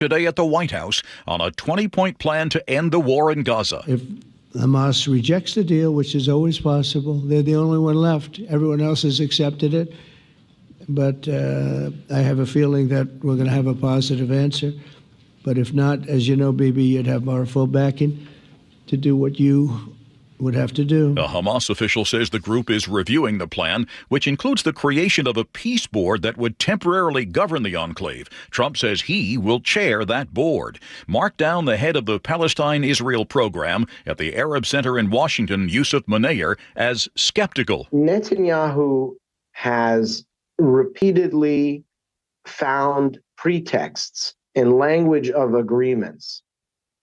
today at the White House on a 20-point plan to end the war in Gaza. If Hamas rejects the deal, which is always possible, they're the only one left. Everyone else has accepted it. But I have a feeling that we're going to have a positive answer. But if not, as you know, Bibi, you'd have our full backing to do what you would have to do. A Hamas official says the group is reviewing the plan, which includes the creation of a peace board that would temporarily govern the enclave. Trump says he will chair that board. Mark down the head of the Palestine-Israel program at the Arab Center in Washington, Yusuf Munayyer, as skeptical. Netanyahu has repeatedly found pretexts in language of agreements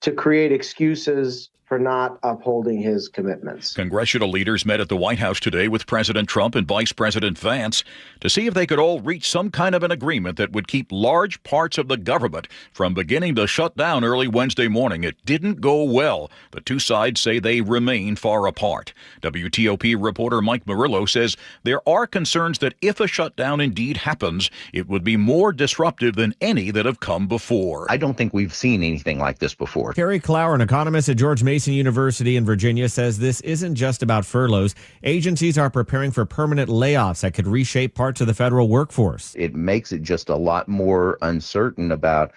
to create excuses for not upholding his commitments. Congressional leaders met at the White House today with President Trump and Vice President Vance to see if they could all reach some kind of an agreement that would keep large parts of the government from beginning to shut down early Wednesday morning. It didn't go well. The two sides say they remain far apart. WTOP reporter Mike Murillo says there are concerns that if a shutdown indeed happens, it would be more disruptive than any that have come before. I don't think we've seen anything like this before. Kerry Clower, an economist at George Mason University in Virginia, says this isn't just about furloughs. Agencies are preparing for permanent layoffs that could reshape parts of the federal workforce. It makes it just a lot more uncertain about,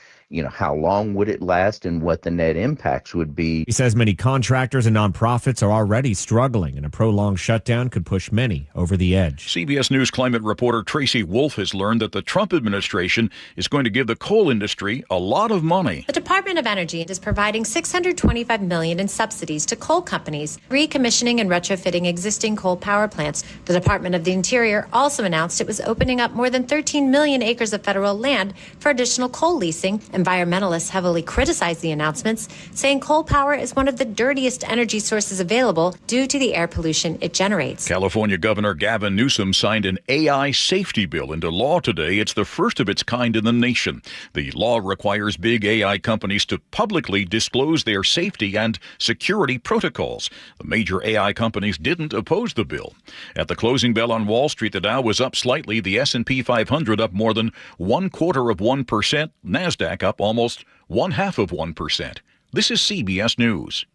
how long would it last and what the net impacts would be. He says many contractors and nonprofits are already struggling, and a prolonged shutdown could push many over the edge. CBS News climate reporter Tracy Wolf has learned that the Trump administration is going to give the coal industry a lot of money. The Department of Energy is providing $625 million in subsidies to coal companies, recommissioning and retrofitting existing coal power plants. The Department of the Interior also announced it was opening up more than 13 million acres of federal land for additional coal leasing. Environmentalists heavily criticize the announcements, saying coal power is one of the dirtiest energy sources available due to the air pollution it generates. California Governor Gavin Newsom signed an AI safety bill into law today. It's the first of its kind in the nation. The law requires big AI companies to publicly disclose their safety and security protocols. The major AI companies didn't oppose the bill. At the closing bell on Wall Street, the Dow was up slightly, the S&P 500 up more than 0.25%, NASDAQ up almost 0.5%. This is CBS News.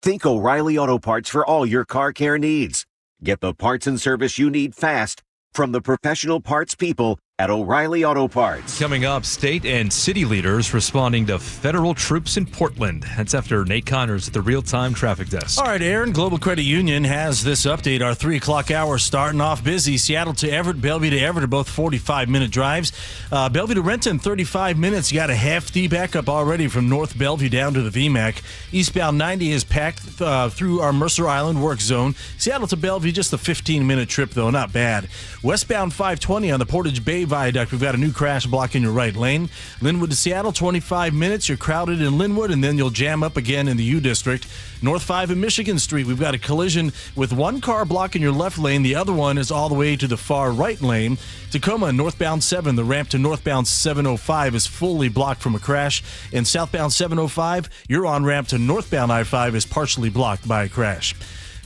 Think O'Reilly Auto Parts for all your car care needs. Get the parts and service you need fast from the professional parts people at O'Reilly Auto Parts. Coming up, state and city leaders responding to federal troops in Portland. That's after Nate Connors at the real-time traffic desk. All right, Aaron, Global Credit Union has this update. Our 3 o'clock hour starting off busy. Seattle to Everett, Bellevue to Everett are both 45-minute drives. Bellevue to Renton, 35 minutes. You got a half-D backup already from North Bellevue down to the VMAC. Eastbound 90 is packed through our Mercer Island work zone. Seattle to Bellevue, just a 15-minute trip, though. Not bad. Westbound 520 on the Portage Bay Viaduct. We've got a new crash blocking your right lane. Linwood to Seattle, 25 minutes. You're crowded in Linwood, and then you'll jam up again in the U District. North 5 and Michigan Street, we've got a collision with one car blocking your left lane. The other one is all the way to the far right lane. Tacoma, northbound 7, the ramp to northbound 705 is fully blocked from a crash. And southbound 705, your on-ramp to northbound I-5 is partially blocked by a crash.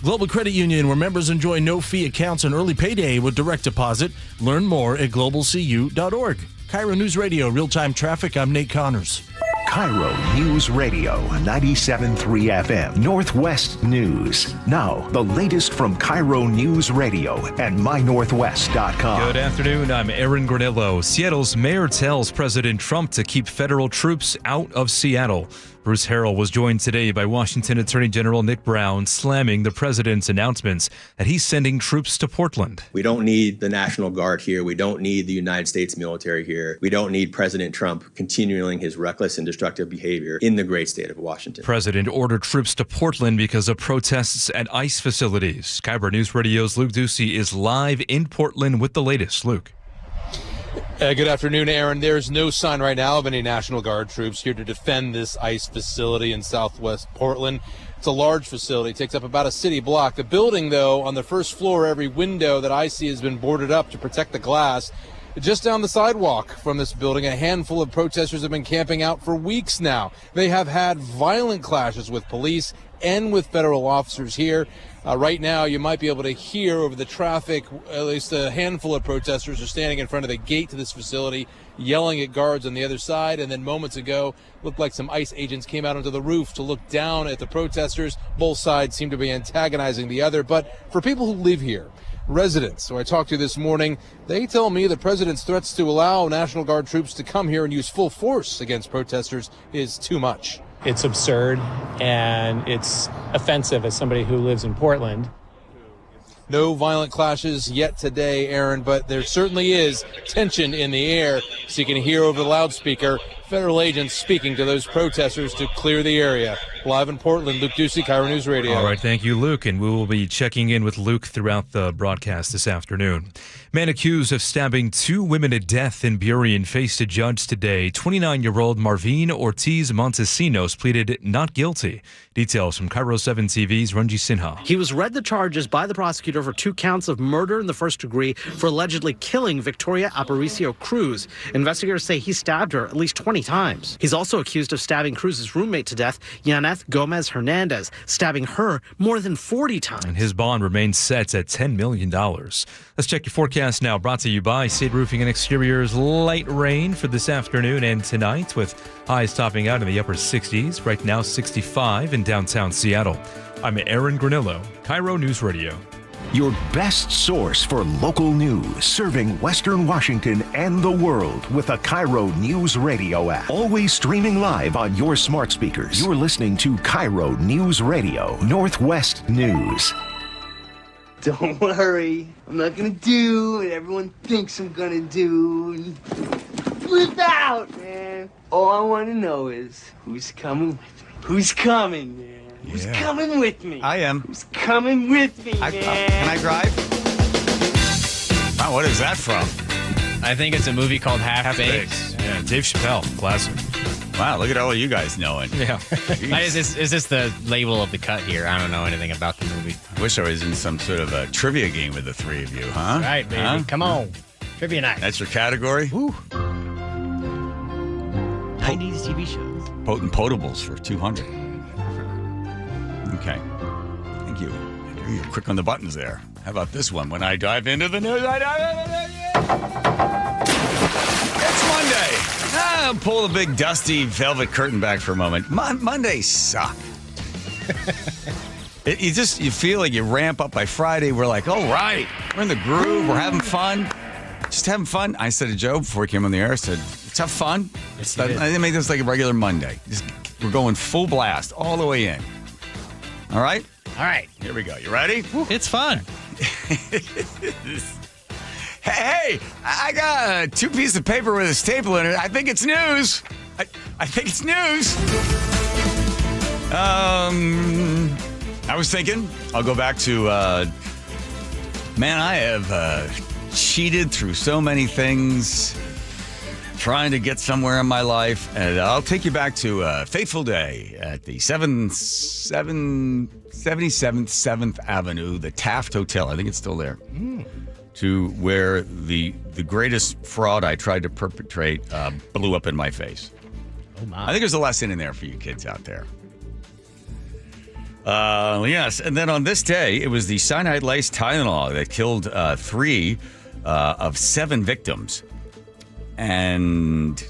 Global Credit Union, where members enjoy no-fee accounts and early payday with direct deposit. Learn more at globalcu.org. KIRO News Radio, real-time traffic. I'm Nate Connors. KIRO News Radio, 97.3 FM, Northwest News. Now, the latest from KIRO News Radio and mynorthwest.com. Good afternoon, I'm Aaron Granillo. Seattle's mayor tells President Trump to keep federal troops out of Seattle. Bruce Harrell was joined today by Washington Attorney General Nick Brown, slamming the president's announcements that he's sending troops to Portland. We don't need the National Guard here. We don't need the United States military here. We don't need President Trump continuing his reckless and destructive behavior in the great state of Washington. President ordered troops to Portland because of protests at ICE facilities. KIRO News Radio's Luke Ducey is live in Portland with the latest. Luke. Good afternoon, Aaron. There's no sign right now of any National Guard troops here to defend this ICE facility in southwest Portland. It's a large facility. It takes up about a city block. The building, though, on the first floor, every window that I see has been boarded up to protect the glass. Just down the sidewalk from this building, a handful of protesters have been camping out for weeks now. They have had violent clashes with police and with federal officers here. Right now, you might be able to hear over the traffic, at least a handful of protesters are standing in front of the gate to this facility, yelling at guards on the other side. And then moments ago, looked like some ICE agents came out onto the roof to look down at the protesters. Both sides seem to be antagonizing the other. But for people who live here, residents who I talked to this morning, they tell me the president's threats to allow National Guard troops to come here and use full force against protesters is too much. It's absurd and it's offensive as somebody who lives in Portland. No violent clashes yet today, Aaron, but there certainly is tension in the air. So you can hear over the loudspeaker federal agents speaking to those protesters to clear the area. Live in Portland, Luke Ducey, KIRO News Radio. All right, thank you, Luke. And we will be checking in with Luke throughout the broadcast this afternoon. Man accused of stabbing 2 women to death in Burien faced a judge today. 29-year-old Marvin Ortiz Montesinos pleaded not guilty. Details from KIRO 7 TV's Ranji Sinha. He was read the charges by the prosecutor for 2 counts of murder in the first degree for allegedly killing Victoria Aparicio Cruz. Investigators say he stabbed her at least 20 times. He's also accused of stabbing Cruz's roommate to death, Yaneth Gomez Hernandez, stabbing her more than 40 times. And his bond remains set at $10 million. Let's check your forecast now, brought to you by State Roofing and Exteriors. Light rain for this afternoon and tonight, with highs topping out in the upper 60s. Right now, 65 in downtown Seattle. I'm Aaron Granillo, KIRO News Radio. Your best source for local news, serving Western Washington and the world with a KIRO News Radio app. Always streaming live on your smart speakers. You're listening to KIRO News Radio, Northwest News. Don't worry, I'm not gonna do what everyone thinks I'm gonna do. Flip out, man. All I wanna know is who's coming with me. Who's coming, man? Who's coming with me? I am. Who's coming with me, man? Can I drive? Wow, what is that from? I think it's a movie called Half-Baked. Yeah, Dave Chappelle, classic. Wow, look at all you guys knowing. Yeah. Is this the label of the cut here? I don't know anything about the movie. I wish I was in some sort of a trivia game with the three of you, huh? Right, baby. Huh? Come on. Trivia night. That's your category? Woo. 90s TV shows. Potent Potables for 200. Okay. Thank you. You're quick on the buttons there. How about this one? When I dive into the news, it's Monday. I'll pull the big dusty velvet curtain back for a moment. Mondays suck. You feel like you ramp up by Friday. We're like, all right, we're in the groove. We're having fun. Just having fun. I said to Joe before he came on the air, I said, let's have fun. I made this like a regular Monday. We're going full blast all the way in. All right? All right. Here we go. You ready? It's fun. Hey, I got 2 pieces of paper with a staple in it. I think it's news. I think it's news. I was thinking, I'll go back to, man, I have cheated through so many things, trying to get somewhere in my life. And I'll take you back to a fateful day at the 77th 7th Avenue, the Taft Hotel. I think it's still there. To where the greatest fraud I tried to perpetrate blew up in my face. Oh, my. I think there's a lesson in there for you kids out there. Yes, and then on this day, it was the cyanide-laced Tylenol that killed 3 of 7 victims. And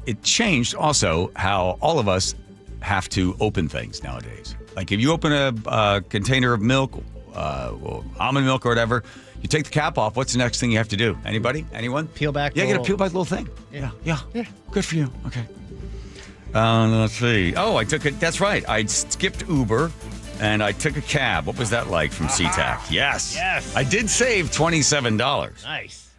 it changed also how all of us have to open things nowadays. Like if you open a container of milk, almond milk or whatever, you take the cap off. What's the next thing you have to do? Anybody? Anyone? Peel back. Yeah, you got to peel back the little thing. Yeah. Good for you. Okay. Let's see. Oh, that's right. I skipped Uber and I took a cab. What was that like from SeaTac? Yes. I did save $27. Nice.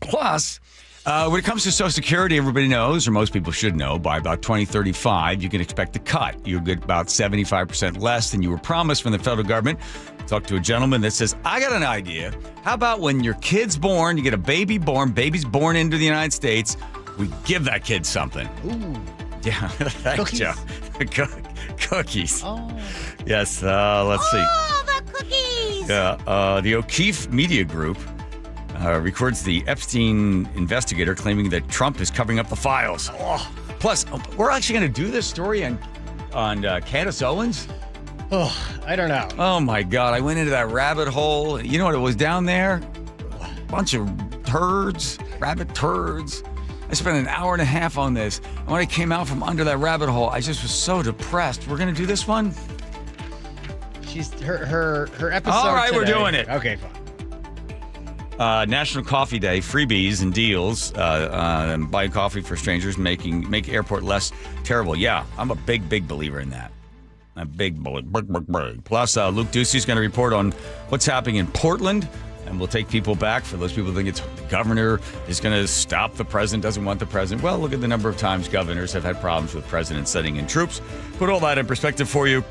Plus, when it comes to Social Security, everybody knows, or most people should know, by about 2035, you can expect a cut. You get about 75% less than you were promised from the federal government. Talked to a gentleman that says, I got an idea. How about when your kid's born, you get a baby born, baby's born into the United States, we give that kid something. Ooh. Yeah, thanks, Joe. Cookies. Oh. Yes, let's see. Oh, the cookies! Yeah, the O'Keefe Media Group records the Epstein investigator claiming that Trump is covering up the files. Oh. Plus, we're actually going to do this story on Candace Owens. Oh, I don't know. Oh, my God. I went into that rabbit hole. You know what it was down there? A bunch of turds, rabbit turds. I spent an hour and a half on this. And when I came out from under that rabbit hole, I just was so depressed. We're going to do this one? She's her episode. All right, today. we're doing it. Okay, fine. National Coffee Day, freebies and deals. Buy coffee for strangers, make airport less terrible. Yeah, I'm a big believer in that. A big bullet. Plus, Luke Ducey's going to report on what's happening in Portland, and we'll take people back. For those people who think it's the governor is going to stop the president, doesn't want the president. Well, look at the number of times governors have had problems with presidents sending in troops. Put all that in perspective for you.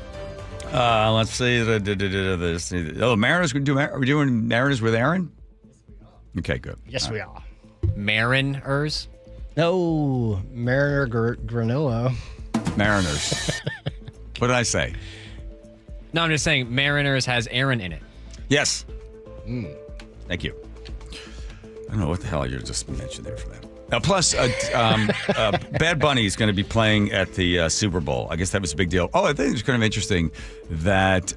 Let's see. Mariners. Are we doing Mariners with Aaron? Okay, good. Yes, we are. Mariners? No, Mariner Granola. Mariners. What did I say? No, I'm just saying Mariners has Aaron in it. Yes. Thank you. I don't know what the hell you just mentioned there for that. Plus, Bad Bunny is going to be playing at the Super Bowl. I guess that was a big deal. Oh, I think it's kind of interesting that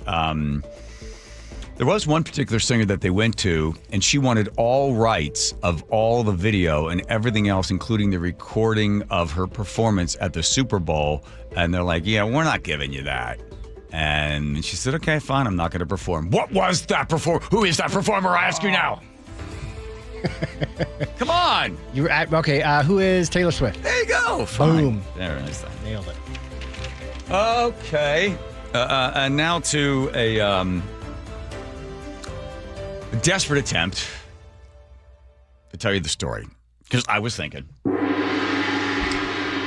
there was one particular singer that they went to, and she wanted all rights of all the video and everything else, including the recording of her performance at the Super Bowl. And they're like, yeah, we're not giving you that. And she said, okay, fine, I'm not going to perform. What was that performer? Who is that performer? I ask you now. Come on. You were at, okay, who is Taylor Swift? There you go. Fine. Boom. There, nice thing. Nailed it. Okay. And now to a desperate attempt to tell you the story. Because I was thinking,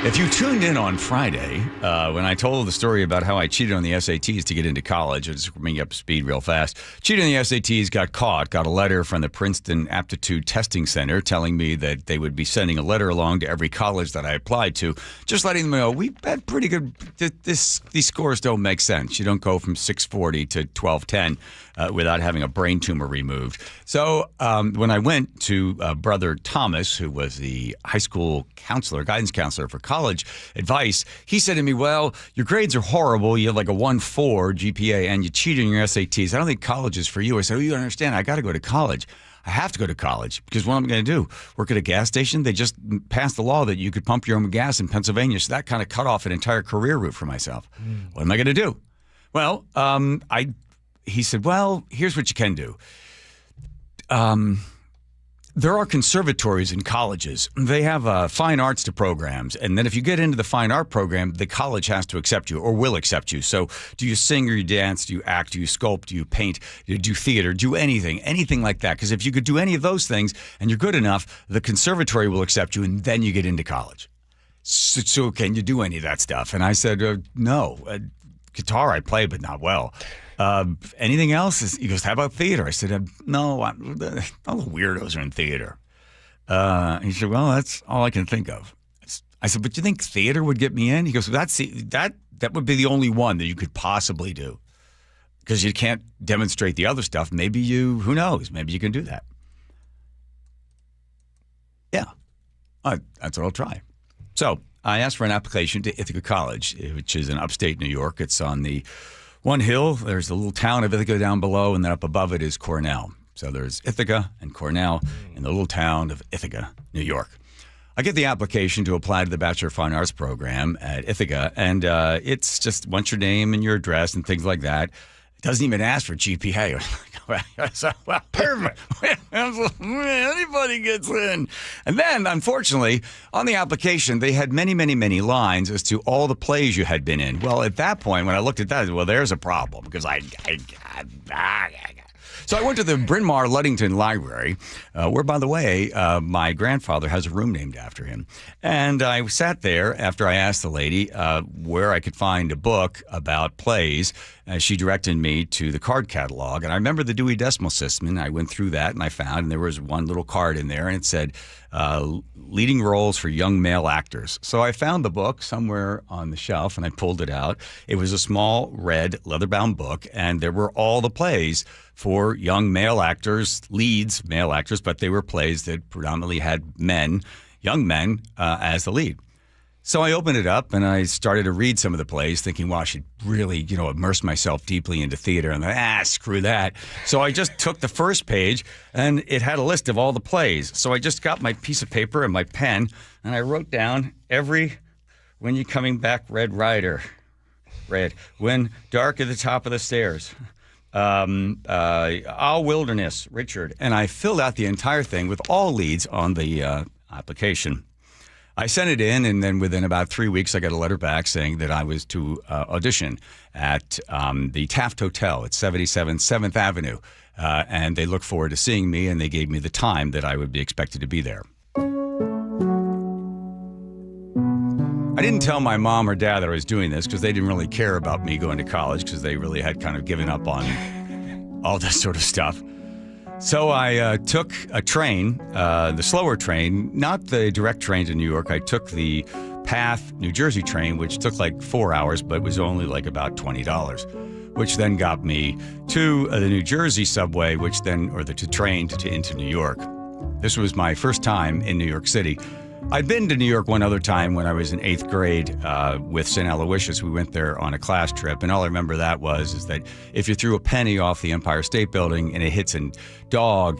if you tuned in on Friday, when I told the story about how I cheated on the SATs to get into college, I'll just bring you up to speed real fast. Cheated on the SATs, got a letter from the Princeton Aptitude Testing Center telling me that they would be sending a letter along to every college that I applied to, just letting them know, we've had pretty good, these scores don't make sense. You don't go from 640 to 1210 without having a brain tumor removed. So when I went to Brother Thomas, who was the high school counselor, guidance counselor for college advice, he said to me, well, your grades are horrible. You have like a 1.4 GPA and you cheated on your SATs. I don't think college is for you. I said, oh, you don't understand. I got to go to college. I have to go to college because what am I going to do? Work at a gas station? They just passed the law that you could pump your own gas in Pennsylvania. So that kind of cut off an entire career route for myself. What am I going to do? Well, he said, well, here's what you can do. There are conservatories in colleges. They have fine arts programs. And then if you get into the fine art program, the college has to accept you or will accept you. So do you sing or you dance? Do you act? Do you sculpt? Do you paint? Do you do theater? Do anything like that. Because if you could do any of those things and you're good enough, the conservatory will accept you and then you get into college. So can you do any of that stuff? And I said, no. Guitar I play, but not well. Anything else? He goes, how about theater? I said, no, all the weirdos are in theater. He said, well, that's all I can think of. I said, but you think theater would get me in? He goes, well, that would be the only one that you could possibly do because you can't demonstrate the other stuff. Maybe who knows? Maybe you can do that. Yeah, that's what I'll try. So I asked for an application to Ithaca College, which is in upstate New York. It's on the one hill. There's a little town of Ithaca down below, and then up above it is Cornell. So there's Ithaca and Cornell in the little town of Ithaca, New York. I get the application to apply to the Bachelor of Fine Arts program at Ithaca, and it's just wants your name and your address and things like that. It doesn't even ask for GPA. So, well, perfect. Anybody gets in. And then, unfortunately, on the application, they had many, many, many lines as to all the plays you had been in. Well, at that point, when I looked at that, well, there's a problem because So I went to the Bryn Mawr Luddington Library, where, by the way, my grandfather has a room named after him. And I sat there after I asked the lady where I could find a book about plays. She directed me to the card catalog. And I remember the Dewey Decimal System. And I went through that and I found, and there was one little card in there, and it said, leading roles for young male actors. So I found the book somewhere on the shelf and I pulled it out. It was a small red leather-bound book, and there were all the plays for young male actors, leads, male actors, but they were plays that predominantly had men, young men, as the lead. So I opened it up and I started to read some of the plays, thinking, well, I should really, immerse myself deeply into theater. And screw that. So I just took the first page and it had a list of all the plays. So I just got my piece of paper and my pen and I wrote down When You Coming Back, Red Rider. Red. When Dark at the Top of the Stairs. Our Wilderness, Richard. And I filled out the entire thing with all leads on the application. I sent it in, and then within about 3 weeks, I got a letter back saying that I was to audition at the Taft Hotel at 77 7th Avenue. And they look forward to seeing me, and they gave me the time that I would be expected to be there. I didn't tell my mom or dad that I was doing this because they didn't really care about me going to college because they really had kind of given up on all this sort of stuff. So I took a train, the slower train, not the direct train to New York. I took the PATH New Jersey train, which took like 4 hours, but was only like about $20, which then got me to the New Jersey subway, or the train into New York. This was my first time in New York City. I'd been to New York one other time when I was in 8th grade with St. Aloysius. We went there on a class trip, and all I remember is that if you threw a penny off the Empire State Building and it hits a dog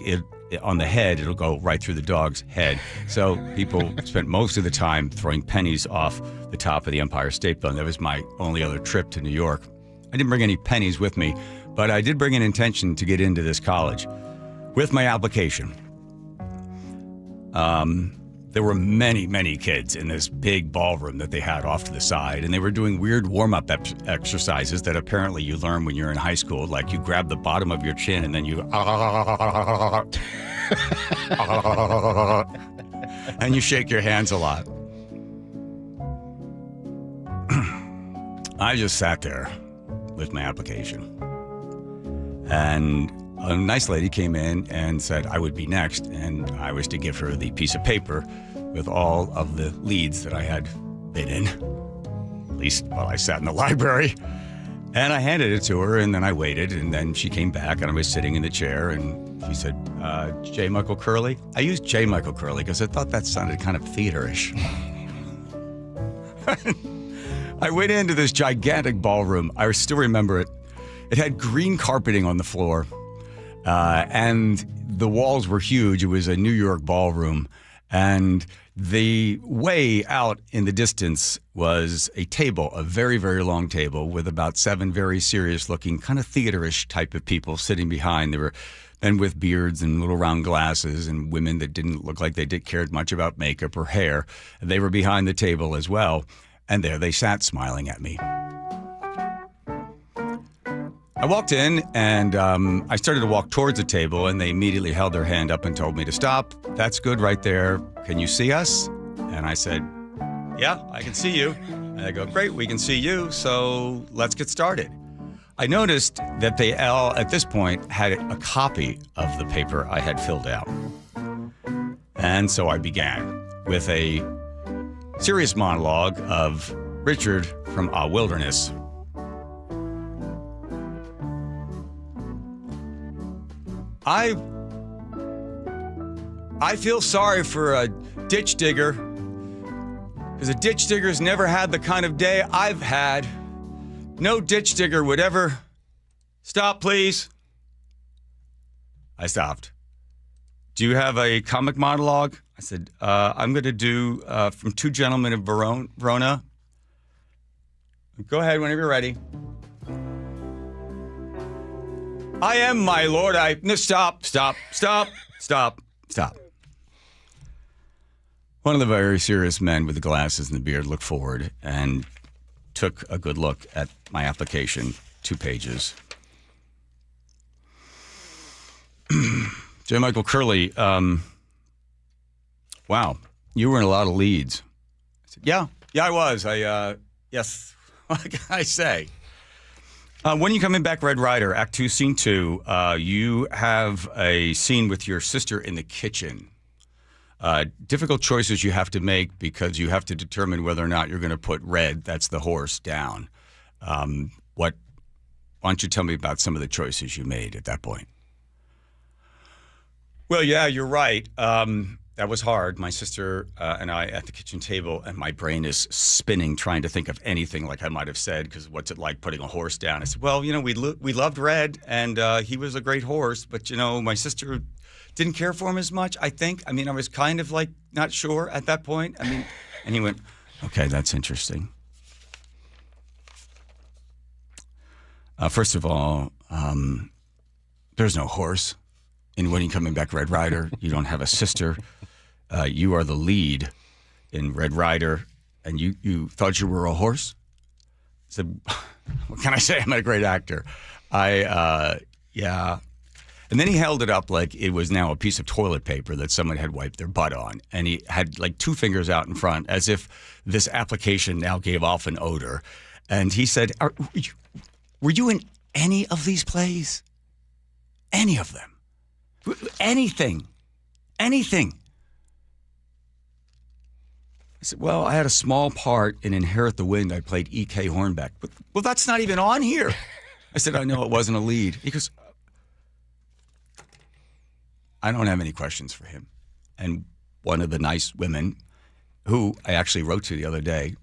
on the head, it'll go right through the dog's head. So people spent most of the time throwing pennies off the top of the Empire State Building. That was my only other trip to New York. I didn't bring any pennies with me, but I did bring an intention to get into this college with my application. There were many, many kids in this big ballroom that they had off to the side, and they were doing weird warm-up exercises that apparently you learn when you're in high school. Like you grab the bottom of your chin and then you and you shake your hands a lot. I just sat there with my application, and a nice lady came in and said I would be next, and I was to give her the piece of paper with all of the leads that I had been in, at least while I sat in the library. And I handed it to her, and then I waited, and then she came back, and I was sitting in the chair, and she said, J. Michael Curley? I used J. Michael Curley because I thought that sounded kind of theater-ish. I went into this gigantic ballroom. I still remember it. It had green carpeting on the floor. And the walls were huge. It was a New York ballroom. And the way out in the distance was a table, a very, very long table with about 7 very serious looking, kind of theater-ish type of people sitting behind. They were men with beards and little round glasses, and women that didn't look like they cared much about makeup or hair. They were behind the table as well. And there they sat smiling at me. I walked in, and I started to walk towards the table, and they immediately held their hand up and told me to stop. That's good right there. Can you see us? And I said, yeah, I can see you. And they go, great, we can see you, so let's get started. I noticed that they all, at this point, had a copy of the paper I had filled out. And so I began with a serious monologue of Richard from Our Wilderness. I feel sorry for a ditch digger, because a ditch digger's never had the kind of day I've had. No ditch digger would ever... Stop, please. I stopped. Do you have a comic monologue? I said, I'm going to do from Two Gentlemen of Verona. Go ahead whenever you're ready. I am, my lord. No, stop. One of the very serious men with the glasses and the beard looked forward and took a good look at my application, 2 pages. J. Michael Curley, wow, you were in a lot of leads. I said, yeah, I was. Yes, what can I say? When You Coming Back, Red Rider, Act 2, Scene 2, you have a scene with your sister in the kitchen. Difficult choices you have to make because you have to determine whether or not you're going to put Red, that's the horse, down. Why don't you tell me about some of the choices you made at that point? Well, yeah, you're right. that was hard. My sister and I at the kitchen table, and my brain is spinning trying to think of anything like I might have said, because what's it like putting a horse down? I said, well, we loved Red, and he was a great horse, but, my sister didn't care for him as much, I think. I mean, I was kind of like not sure at that point. I mean, and he went, okay, that's interesting. First of all, there's no horse in When You Coming Back, Red Ryder. You don't have a sister. You are the lead in Red Ryder, and you thought you were a horse? I said, what can I say? I'm a great actor. Yeah. And then he held it up like it was now a piece of toilet paper that someone had wiped their butt on. And he had like two fingers out in front as if this application now gave off an odor. And he said, were you in any of these plays? Any of them? Anything. I said, well, I had a small part in Inherit the Wind. I played E.K. Hornbeck. But, well, that's not even on here. I said, I know it wasn't a lead. He goes, I don't have any questions for him. And one of the nice women who I actually wrote to the other day,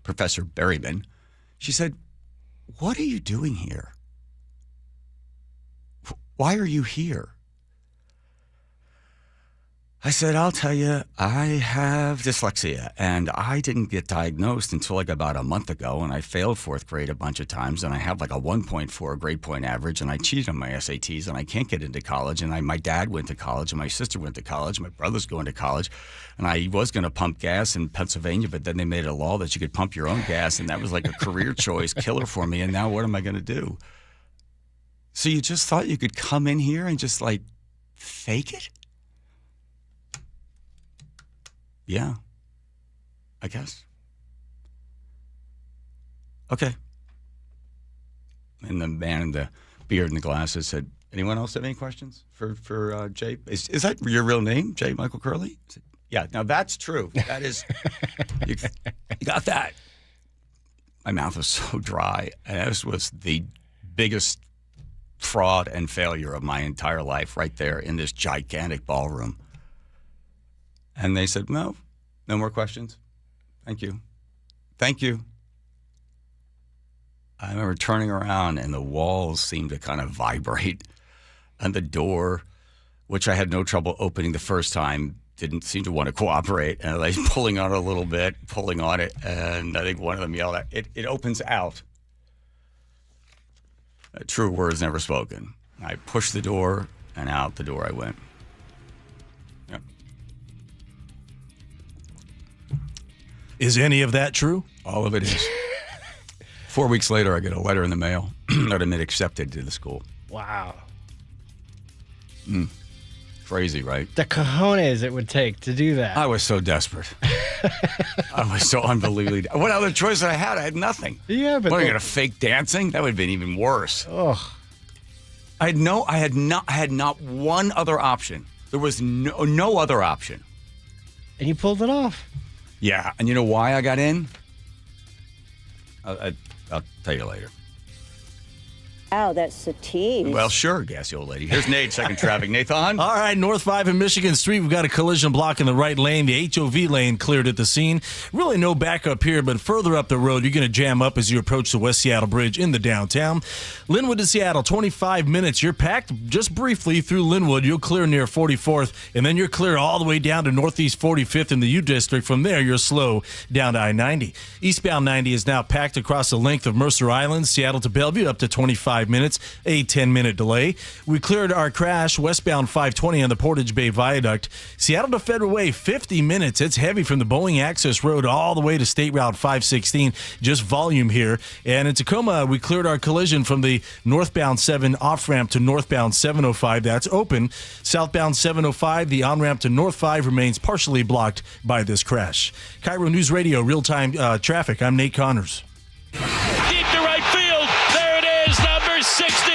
Professor Berryman, she said, what are you doing here? Why are you here? I said, I'll tell you, I have dyslexia, and I didn't get diagnosed until like about a month ago, and I failed fourth grade a bunch of times, and I have like a 1.4 grade point average, and I cheated on my SATs, and I can't get into college, and my dad went to college, and my sister went to college, my brother's going to college, and I was going to pump gas in Pennsylvania, but then they made a law that you could pump your own gas, and that was like a career choice killer for me, and now what am I going to do? So you just thought you could come in here and just like fake it? Yeah, I guess. Okay. And the man in the beard and the glasses said, anyone else have any questions for Jay? Is that your real name, Jay Michael Curley? I said, yeah, now that's true. That is, you got that. My mouth was so dry. And this was the biggest fraud and failure of my entire life right there in this gigantic ballroom. And they said, no more questions. Thank you. I remember turning around and the walls seemed to kind of vibrate. And the door, which I had no trouble opening the first time, didn't seem to want to cooperate. And I was pulling on it a little bit, pulling on it. And I think one of them yelled out, it opens out. True words never spoken. I pushed the door, and out the door I went. Yep. Is any of that true? All of it is. 4 weeks later, I get a letter in the mail that I'm accepted to the school. Wow. Crazy, right? The cojones it would take to do that. I was so desperate. I was so unbelievably. What other choice did I have? I had nothing. Yeah, but what, are you going to fake dancing? That would have been even worse. Oh. I had not one other option. There was no other option. And you pulled it off. Yeah, and you know why I got in? I'll tell you later. Wow, that's a tease. Well, sure, gassy old lady. Here's Nate, second traffic. Nathan? All right, North 5 and Michigan Street. We've got a collision block in the right lane. The HOV lane cleared at the scene. Really no backup here, but further up the road, you're going to jam up as you approach the West Seattle Bridge in the downtown. Linwood to Seattle, 25 minutes. You're packed just briefly through Linwood. You'll clear near 44th, and then you're clear all the way down to Northeast 45th in the U District. From there, you're slow down to I-90. Eastbound 90 is now packed across the length of Mercer Island, Seattle to Bellevue, up to 25 minutes, a 10-minute delay. We cleared our crash westbound 520 on the Portage Bay Viaduct. Seattle to Federal Way, 50 minutes. It's heavy from the Boeing Access Road all the way to State Route 516. Just volume here. And in Tacoma, we cleared our collision from the northbound 7 off-ramp to northbound 705. That's open. Southbound 705, the on-ramp to North 5 remains partially blocked by this crash. KIRO News Radio, real-time traffic. I'm Nate Connors. Deep to right field. There it is, number 60.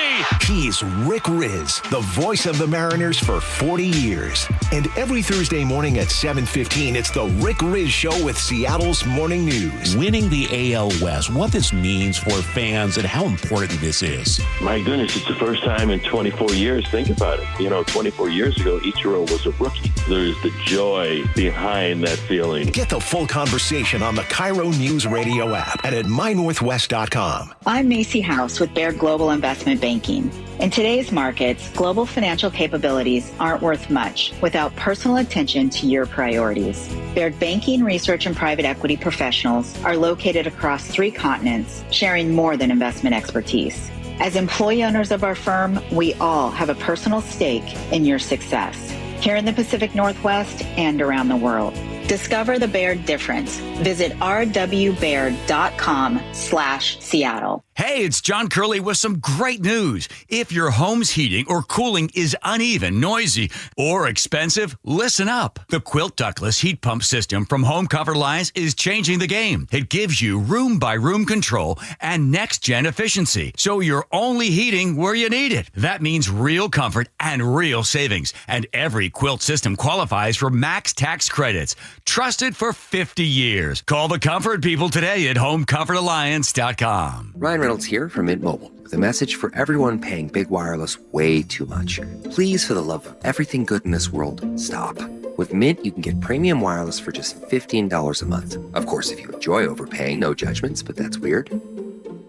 He's Rick Riz, the voice of the Mariners for 40 years. And every Thursday morning at 7:15, it's the Rick Riz Show with Seattle's Morning News. Winning the AL West, what this means for fans and how important this is. My goodness, it's the first time in 24 years. Think about it. 24 years ago, Ichiro was a rookie. There's the joy behind that feeling. Get the full conversation on the KIRO Newsradio app and at mynorthwest.com. I'm Macy House with Baird Global Investment Banking. In today's markets, global financial capabilities aren't worth much without personal attention to your priorities. Baird Banking, Research, and Private Equity professionals are located across 3 continents, sharing more than investment expertise. As employee owners of our firm, we all have a personal stake in your success, here in the Pacific Northwest and around the world. Discover the Baird difference. Visit rwbaird.com/Seattle. Hey, it's John Curley with some great news. If your home's heating or cooling is uneven, noisy, or expensive, listen up. The Quilt Ductless Heat Pump System from Home Comfort Alliance is changing the game. It gives you room-by-room control and next-gen efficiency, so you're only heating where you need it. That means real comfort and real savings, and every Quilt system qualifies for max tax credits. Trusted for 50 years. Call the comfort people today at homecomfortalliance.com. Ryan Reynolds here from Mint Mobile with a message for everyone paying big wireless way too much. Please, for the love of everything good in this world, stop. With Mint, you can get premium wireless for just $15 a month. Of course, if you enjoy overpaying, no judgments, but that's weird.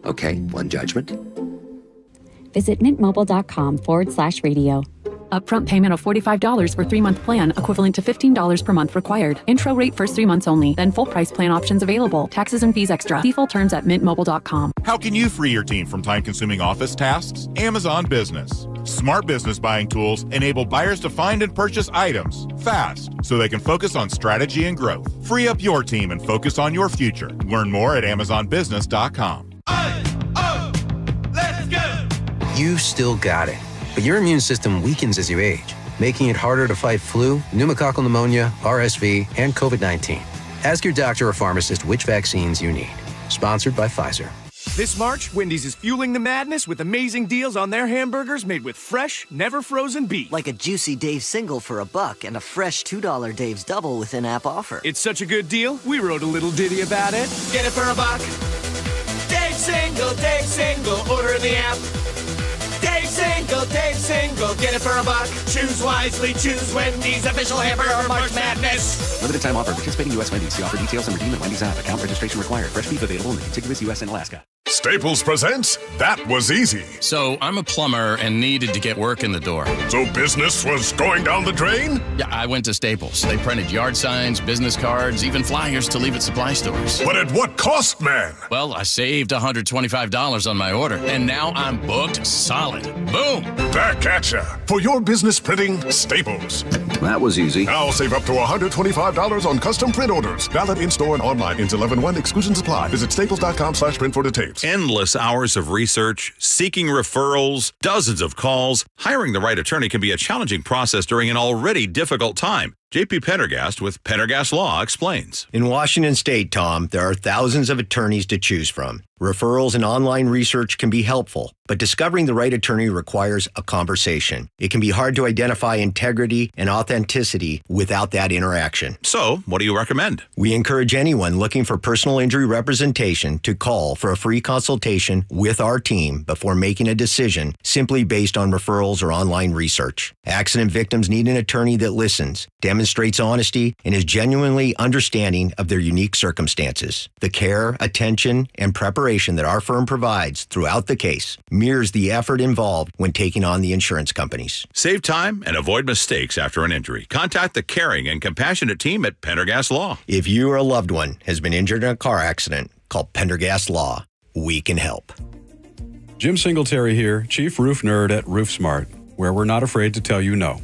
Okay, one judgment. Visit mintmobile.com/radio. Upfront payment of $45 for 3-month plan, equivalent to $15 per month required. Intro rate first 3 months only, then full price plan options available. Taxes and fees extra. See full terms at mintmobile.com. How can you free your team from time-consuming office tasks? Amazon Business. Smart business buying tools enable buyers to find and purchase items fast so they can focus on strategy and growth. Free up your team and focus on your future. Learn more at amazonbusiness.com. Let's go! You've still got it. But your immune system weakens as you age, making it harder to fight flu, pneumococcal pneumonia, RSV, and COVID-19. Ask your doctor or pharmacist which vaccines you need. Sponsored by Pfizer. This March, Wendy's is fueling the madness with amazing deals on their hamburgers made with fresh, never frozen beef. Like a juicy Dave's single for $1 and a fresh $2 Dave's double with in-app offer. It's such a good deal, we wrote a little ditty about it. Get it for $1. Dave's single, order in the app. Dave's single, get it for $1. Choose wisely, choose Wendy's official hamburger March Madness. Limited time offer. Participating U.S. Wendy's. See offer details and redeem at Wendy's app. Account registration required. Fresh beef available in the contiguous U.S. and Alaska. Staples presents That Was Easy. So I'm a plumber and needed to get work in the door. So business was going down the drain? Yeah, I went to Staples. They printed yard signs, business cards, even flyers to leave at supply stores. But at what cost, man? Well, I saved $125 on my order, and now I'm booked solid. Boom! Back at ya. For your business printing, Staples. That was easy. Now save up to $125 on custom print orders. Valid in-store and online. Ends 11/1. Exclusions apply. Visit staples.com/print for details. Endless hours of research, seeking referrals, dozens of calls. Hiring the right attorney can be a challenging process during an already difficult time. J.P. Pendergast with Pendergast Law explains. In Washington State, Tom, there are thousands of attorneys to choose from. Referrals and online research can be helpful, but discovering the right attorney requires a conversation. It can be hard to identify integrity and authenticity without that interaction. So, what do you recommend? We encourage anyone looking for personal injury representation to call for a free consultation with our team before making a decision simply based on referrals or online research. Accident victims need an attorney that listens, demonstrates honesty, and is genuinely understanding of their unique circumstances. The care, attention, and preparation that our firm provides throughout the case mirrors the effort involved when taking on the insurance companies. Save time and avoid mistakes after an injury. Contact the caring and compassionate team at Pendergast Law. If you or a loved one has been injured in a car accident, call Pendergast Law. We can help. Jim Singletary here, Chief Roof Nerd at RoofSmart, where we're not afraid to tell you no.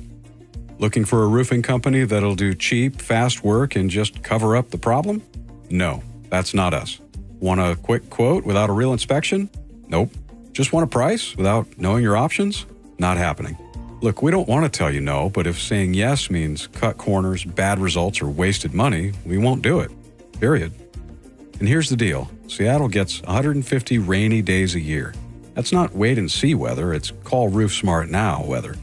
Looking for a roofing company that'll do cheap, fast work and just cover up the problem? No, that's not us. Want a quick quote without a real inspection? Nope. Just want a price without knowing your options? Not happening. Look, we don't want to tell you no, but if saying yes means cut corners, bad results, or wasted money, we won't do it. Period. And here's the deal. Seattle gets 150 rainy days a year. That's not wait and see weather, it's call Roof Smart now weather.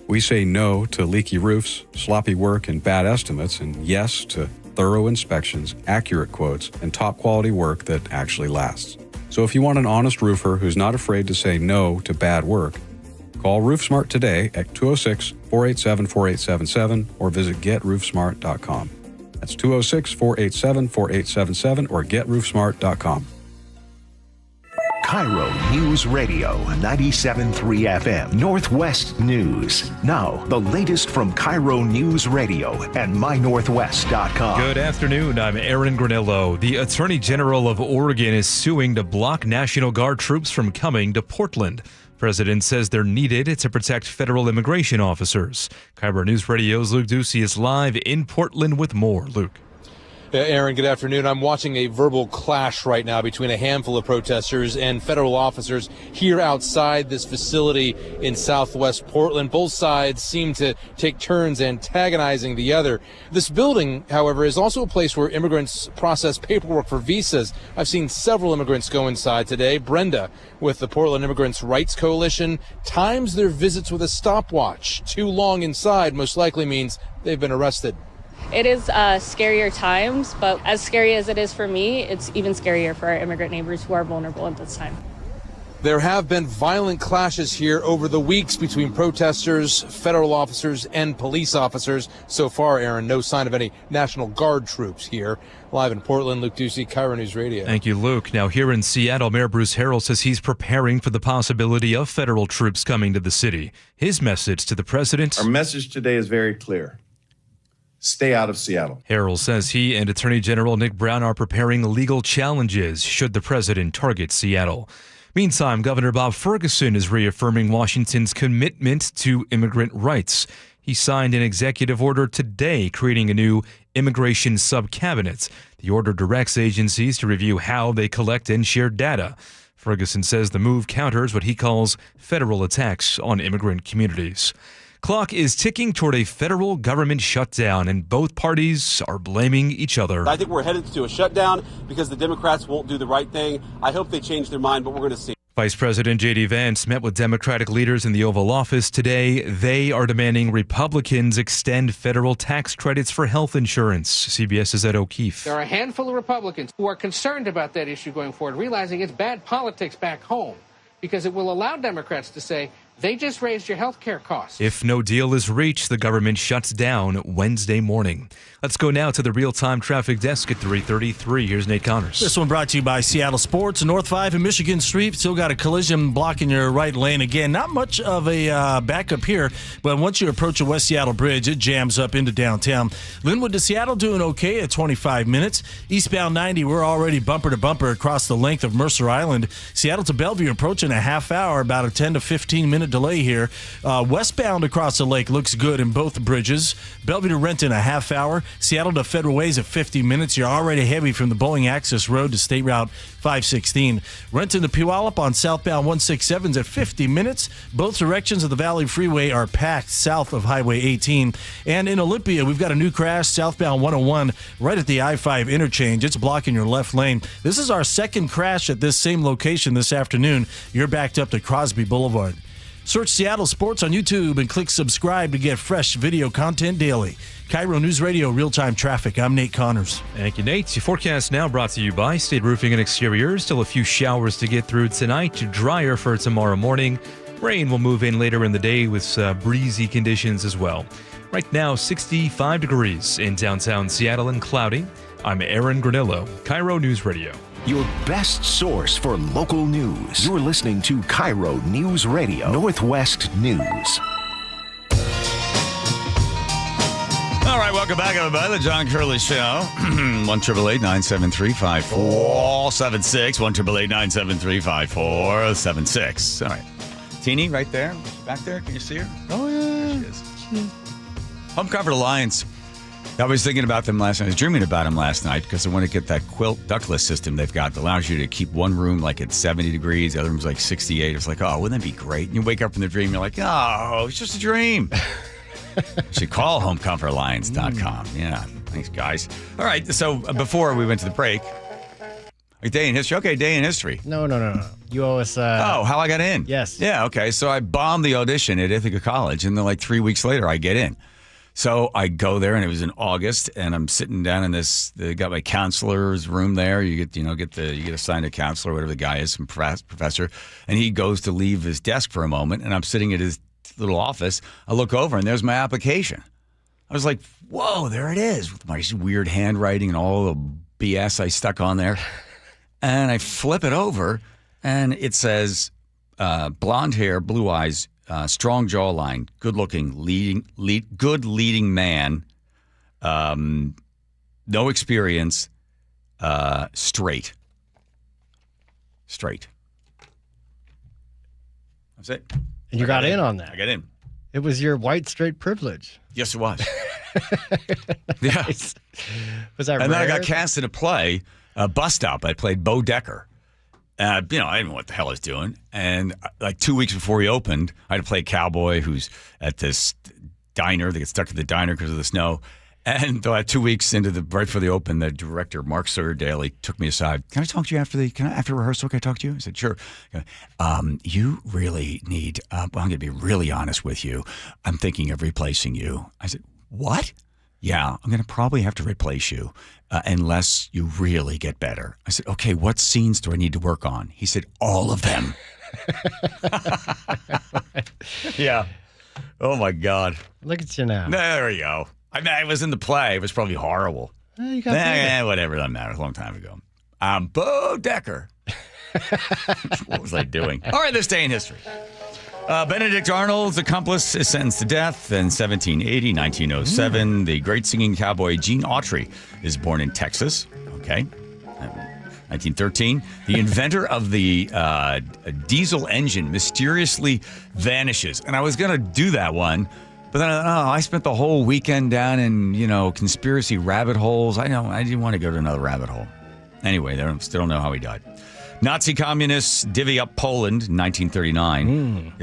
We say no to leaky roofs, sloppy work, and bad estimates, and yes to thorough inspections, accurate quotes, and top quality work that actually lasts. So if you want an honest roofer who's not afraid to say no to bad work, call Roof Smart today at 206-487-4877 or visit GetRoofSmart.com. That's 206-487-4877 or GetRoofSmart.com. KIRO News Radio 97.3 FM Northwest News. Now, the latest from KIRO News Radio and mynorthwest.com. Good afternoon. I'm Aaron Granillo. The Attorney General of Oregon is suing to block National Guard troops from coming to Portland. President says they're needed to protect federal immigration officers. KIRO News Radio's Luke Ducey is live in Portland with more. Luke. Aaron, good afternoon. I'm watching a verbal clash right now between a handful of protesters and federal officers here outside this facility in southwest Portland. Both sides seem to take turns antagonizing the other. This building, however, is also a place where immigrants process paperwork for visas. I've seen several immigrants go inside today. Brenda, with the Portland Immigrants' Rights Coalition, times their visits with a stopwatch. Too long inside most likely means they've been arrested. It is scarier times, but as scary as it is for me, it's even scarier for our immigrant neighbors who are vulnerable at this time. There have been violent clashes here over the weeks between protesters, federal officers, and police officers. So far, Aaron, no sign of any National Guard troops here. Live in Portland, Luke Ducey, KIRO News Radio. Thank you, Luke. Now here in Seattle, Mayor Bruce Harrell says he's preparing for the possibility of federal troops coming to the city. His message to the president. Our message today is very clear. Stay out of Seattle. Harrell says he and Attorney General Nick Brown are preparing legal challenges should the president target Seattle. Meantime, Governor Bob Ferguson is reaffirming Washington's commitment to immigrant rights. He signed an executive order today creating a new immigration sub-cabinet. The order directs agencies to review how they collect and share data. Ferguson says the move counters what he calls federal attacks on immigrant communities. Clock is ticking toward a federal government shutdown, and both parties are blaming each other. I think we're headed to a shutdown because the Democrats won't do the right thing. I hope they change their mind, but we're going to see. Vice President J.D. Vance met with Democratic leaders in the Oval Office today. They are demanding Republicans extend federal tax credits for health insurance. CBS's Ed O'Keefe. There are a handful of Republicans who are concerned about that issue going forward, realizing it's bad politics back home because it will allow Democrats to say, they just raised your health care costs. If no deal is reached, the government shuts down Wednesday morning. Let's go now to the real-time traffic desk at 3:33. Here's Nate Connors. This one brought to you by Seattle Sports. North 5 and Michigan Street still got a collision blocking your right lane. Again, not much of a backup here, but once you approach the West Seattle Bridge, it jams up into downtown. Linwood to Seattle doing okay at 25 minutes. Eastbound 90, we're already bumper to bumper across the length of Mercer Island. Seattle to Bellevue approaching a half hour, about a 10 to 15 minute delay here. Westbound across the lake looks good in both bridges. Bellevue to Renton a half hour. Seattle to Federal Ways at 50 minutes. You're already heavy from the Boeing Access Road to State Route 516. Renton to Puyallup on southbound 167s at 50 minutes. Both directions of the Valley Freeway are packed south of Highway 18. And in Olympia, we've got a new crash southbound 101 right at the I-5 interchange. It's blocking your left lane. This is our second crash at this same location this afternoon. You're backed up to Crosby Boulevard. Search Seattle Sports on YouTube and click subscribe to get fresh video content daily. KIRO News Radio real-time traffic. I'm Nate Connors. Thank you, Nate. Your forecast now brought to you by State Roofing and Exteriors. Still a few showers to get through tonight. Drier for tomorrow morning. Rain will move in later in the day with breezy conditions as well. Right now, 65 degrees in downtown Seattle and cloudy. I'm Aaron Granillo, KIRO News Radio. Your best source for local news. You're listening to KIRO News Radio, Northwest News. All right, welcome back, everybody. The John Curley Show. 1-888-973-5476. 1-888-973-5476. All right. Teeny, right there. Back there. Can you see her? Oh, yeah. There she is. Home Comfort Alliance. I was thinking about them last night. I was dreaming about them last night because I want to get that quilt ductless system they've got that allows you to keep one room like at 70 degrees, the other room's like 68. It's like, oh, wouldn't that be great? And you wake up from the dream, you're like, oh, it's just a dream. You should call homecomfortalliance.com. Yeah, thanks, guys. All right, so before we went to the break, Like day in history? Okay, day in history. No. You owe us... how I got in? Yes. Yeah, okay. So I bombed the audition at Ithaca College, and then like 3 weeks later, I get in. So I go there, and it was in August, and I'm sitting down in this. They got my counselor's room there. You get assigned a counselor, whatever the guy is, some professor, and he goes to leave his desk for a moment, and I'm sitting at his little office. I look over, and there's my application. I was like, "Whoa, there it is!" With my weird handwriting and all the BS I stuck on there, and I flip it over, and it says, "Blonde hair, blue eyes." Strong jawline, good-looking, good leading man, no experience, straight. That's it. And you got in on that. I got in. It was your white straight privilege. Yes, it was. Yeah. Was that And rare? then I got cast in a play, Bus Stop. I played Bo Decker. I didn't know what the hell I was doing. And like 2 weeks before he opened, I had to play a cowboy who's at this diner. They get stuck at the diner because of the snow. And 2 weeks right before the open, the director, Mark Daly, took me aside. Can I talk to you after rehearsal? Can I talk to you? I said, sure. You really need, I'm going to be really honest with you. I'm thinking of replacing you. I said, what? Yeah, I'm going to probably have to replace you unless you really get better. I said, okay, what scenes do I need to work on? He said, all of them. Yeah. Oh, my God. Look at you now. There we go. I mean, I was in the play. It was probably horrible. You got whatever, doesn't matter. A long time ago. I'm Bo Decker. What was I doing? All right, this day in history. Benedict Arnold's accomplice is sentenced to death in 1907. The great singing cowboy Gene Autry is born in Texas. Okay. 1913. The inventor of the diesel engine mysteriously vanishes. And I was going to do that one, but then I spent the whole weekend down in, conspiracy rabbit holes. I didn't want to go to another rabbit hole. Anyway, they still don't know how he died. Nazi communists divvy up Poland in 1939.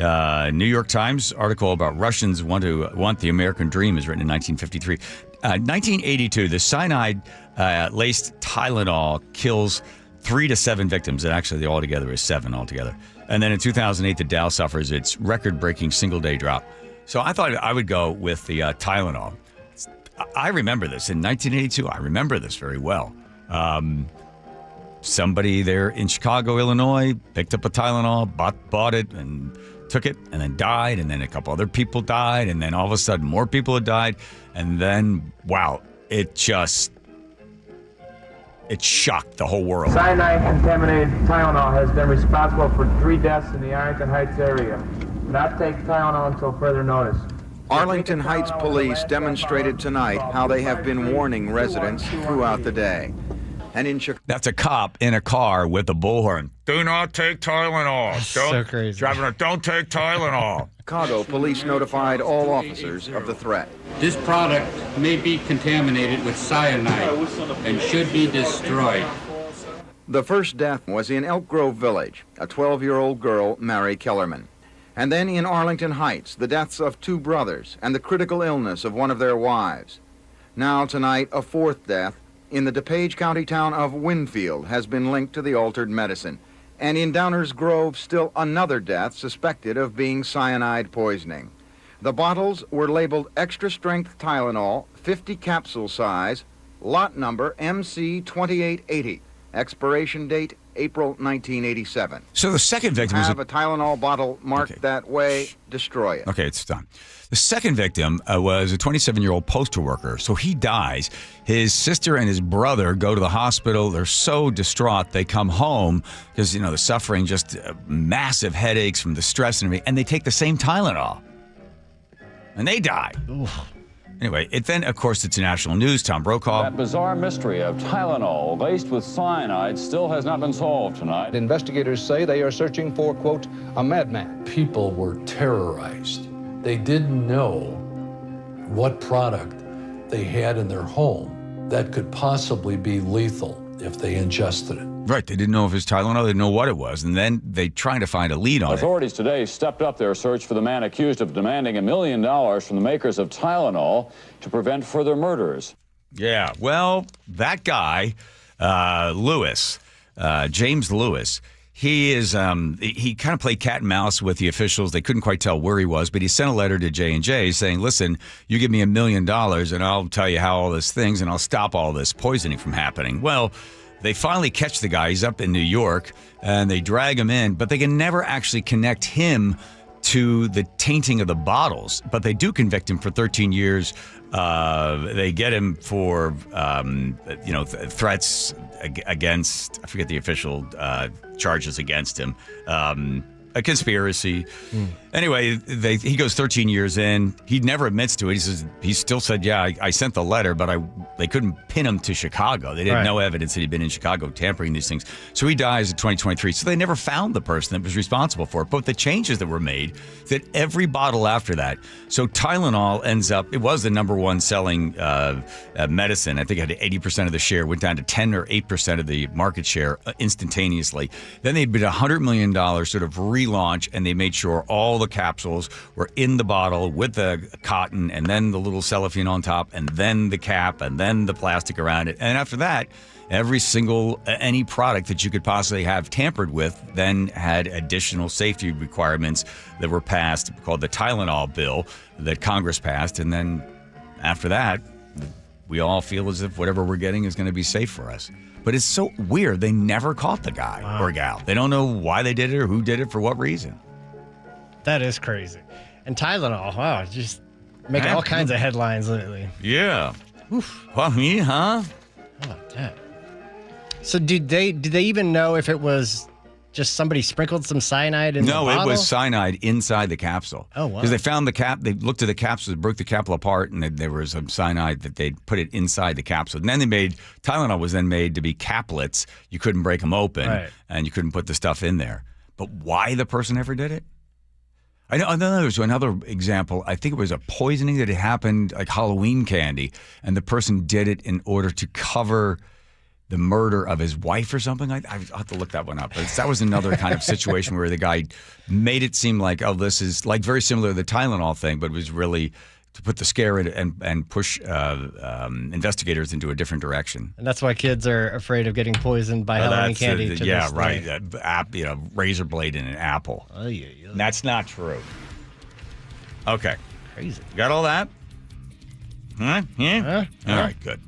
New York Times article about Russians want the American dream is written in 1953. 1982, the cyanide-laced Tylenol kills 3 to 7 victims. And actually, altogether is 7 altogether. And then in 2008, the Dow suffers its record-breaking single-day drop. So I thought I would go with the Tylenol. I remember this in 1982. I remember this very well. Somebody there in Chicago, Illinois, picked up a Tylenol, bought it, and took it, and then died, and then a couple other people died, and then all of a sudden more people had died, and then, wow, it shocked the whole world. Cyanide-contaminated Tylenol has been responsible for 3 deaths in the Arlington Heights area. Do not take Tylenol until further notice. Arlington Heights police demonstrated tonight how they have been warning residents throughout the day. And in Chicago, that's a cop in a car with a bullhorn. Do not take Tylenol. So crazy. Don't take Tylenol. Chicago police notified all officers of the threat. This product may be contaminated with cyanide and should be destroyed. The first death was in Elk Grove Village, a 12-year-old girl, Mary Kellerman. And then in Arlington Heights, the deaths of 2 brothers and the critical illness of one of their wives. Now tonight, a 4th death in the DuPage County town of Winfield has been linked to the altered medicine. And in Downers Grove, still another death suspected of being cyanide poisoning. The bottles were labeled extra-strength Tylenol, 50 capsule size, lot number MC2880, expiration date April 1987. So the second victim was have a Tylenol bottle marked that way, destroy it. Okay, it's done. The second victim was a 27-year-old postal worker. So he dies. His sister and his brother go to the hospital. They're so distraught. They come home because, they're suffering just massive headaches from the stress and everything. And they take the same Tylenol. And they die. Oof. Anyway, then, of course, it's national news. Tom Brokaw. That bizarre mystery of Tylenol laced with cyanide still has not been solved tonight. Investigators say they are searching for, quote, a madman. People were terrorized. They didn't know what product they had in their home that could possibly be lethal if they ingested it. Right, they didn't know if it was Tylenol, they didn't know what it was, and then they trying to find a lead on Authorities today stepped up their search for the man accused of demanding $1 million from the makers of Tylenol to prevent further murders. Yeah, well, that guy, Lewis, James Lewis. He is he kind of played cat and mouse with the officials. They couldn't quite tell where he was, but he sent a letter to J&J saying, listen, you give me $1 million and I'll tell you how all this things and I'll stop all this poisoning from happening. Well, they finally catch the guy. He's up in New York and they drag him in, but they can never actually connect him to the tainting of the bottles. But they do convict him for 13 years. They get him for, threats against, I forget the official charges against him, a conspiracy. Anyway, he goes 13 years in. He never admits to it. He still said, yeah, I sent the letter, but they couldn't pin him to Chicago. They didn't know evidence that he'd been in Chicago tampering these things. So he dies in 2023. So they never found the person that was responsible for it. But the changes that were made, that every bottle after that, so Tylenol ends up, it was the number one selling medicine. I think it had 80% of the share, went down to 10 or 8% of the market share instantaneously. Then they did $100 million sort of relaunch, and they made sure all the capsules were in the bottle with the cotton and then the little cellophane on top and then the cap and then the plastic around it. And after that, every single, any product that you could possibly have tampered with then had additional safety requirements that were passed, called the Tylenol bill that Congress passed. And then after that, we all feel as if whatever we're getting is going to be safe for us. But it's so weird. They never caught the guy or gal. They don't know why they did it or who did it for what reason. That is crazy. And Tylenol, wow, just making all kinds of headlines lately. Yeah. Oof. Well, me, huh? How about that? So did they even know if it was just somebody sprinkled some cyanide in the bottle? No, it was cyanide inside the capsule. Oh, wow. Because they found the cap, they looked at the capsule, broke the capsule apart, and there was some cyanide that they'd put it inside the capsule. And then Tylenol was then made to be caplets. You couldn't break them open, and you couldn't put the stuff in there. But why the person ever did it? I know there was another example. I think it was a poisoning that had happened, like Halloween candy, and the person did it in order to cover the murder of his wife or something. I'll have to look that one up. But that was another kind of situation where the guy made it seem like, oh, this is like very similar to the Tylenol thing, but it was really to put the scare in and push investigators into a different direction. And that's why kids are afraid of getting poisoned by Halloween candy. Razor blade in an apple. Oh, yeah. That's not true. Okay. Crazy. You got all that? Huh? Yeah? All right, good.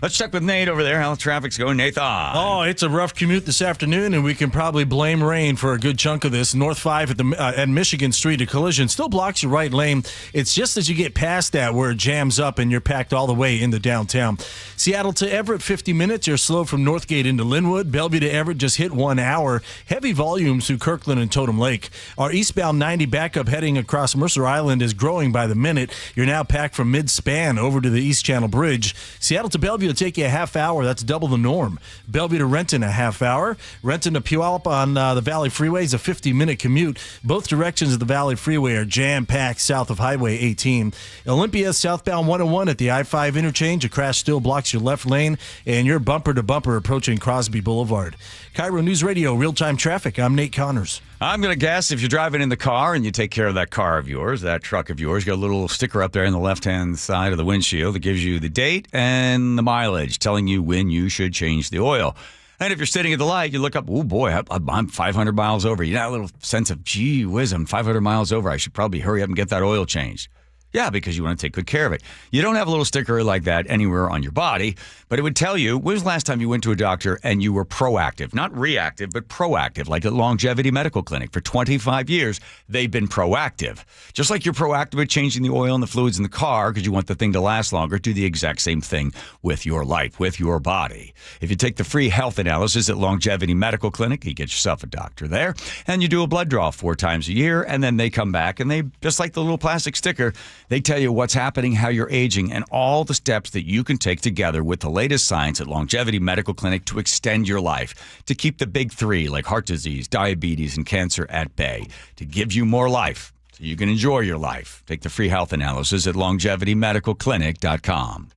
Let's check with Nate over there. How the traffic's going, Nathan? Oh, it's a rough commute this afternoon, and we can probably blame rain for a good chunk of this. North 5 at Michigan Street, a collision still blocks your right lane. It's just as you get past that where it jams up and you're packed all the way into downtown. Seattle to Everett, 50 minutes. You're slow from Northgate into Linwood. Bellevue to Everett just hit 1 hour. Heavy volumes through Kirkland and Totem Lake. Our eastbound 90 backup heading across Mercer Island is growing by the minute. You're now packed from mid-span over to the East Channel Bridge. Seattle to Bellevue will take you a half hour. That's double the norm. Bellevue to Renton, a half hour. Renton to Puyallup on the Valley Freeway is a 50-minute commute. Both directions of the Valley Freeway are jam-packed south of Highway 18. Olympia southbound 101 at the I-5 interchange. A crash still blocks your left lane, and you're bumper-to-bumper approaching Crosby Boulevard. KIRO News Radio, real-time traffic. I'm Nate Connors. I'm going to guess if you're driving in the car and you take care of that car of yours, that truck of yours, you got a little sticker up there on the left-hand side of the windshield that gives you the date and the mileage, telling you when you should change the oil. And if you're sitting at the light, you look up, oh boy, I'm 500 miles over. You got a little sense of, gee whiz, I'm 500 miles over. I should probably hurry up and get that oil changed. Yeah, because you want to take good care of it. You don't have a little sticker like that anywhere on your body, but it would tell you, when was the last time you went to a doctor and you were proactive? Not reactive, but proactive, like at Longevity Medical Clinic. For 25 years, they've been proactive. Just like you're proactive with changing the oil and the fluids in the car because you want the thing to last longer, do the exact same thing with your life, with your body. If you take the free health analysis at Longevity Medical Clinic, you get yourself a doctor there, and you do a blood draw 4 times a year, and then they come back, and they, just like the little plastic sticker, they tell you what's happening, how you're aging, and all the steps that you can take together with the latest science at Longevity Medical Clinic to extend your life, to keep the big 3 like heart disease, diabetes, and cancer at bay, to give you more life so you can enjoy your life. Take the free health analysis at longevitymedicalclinic.com.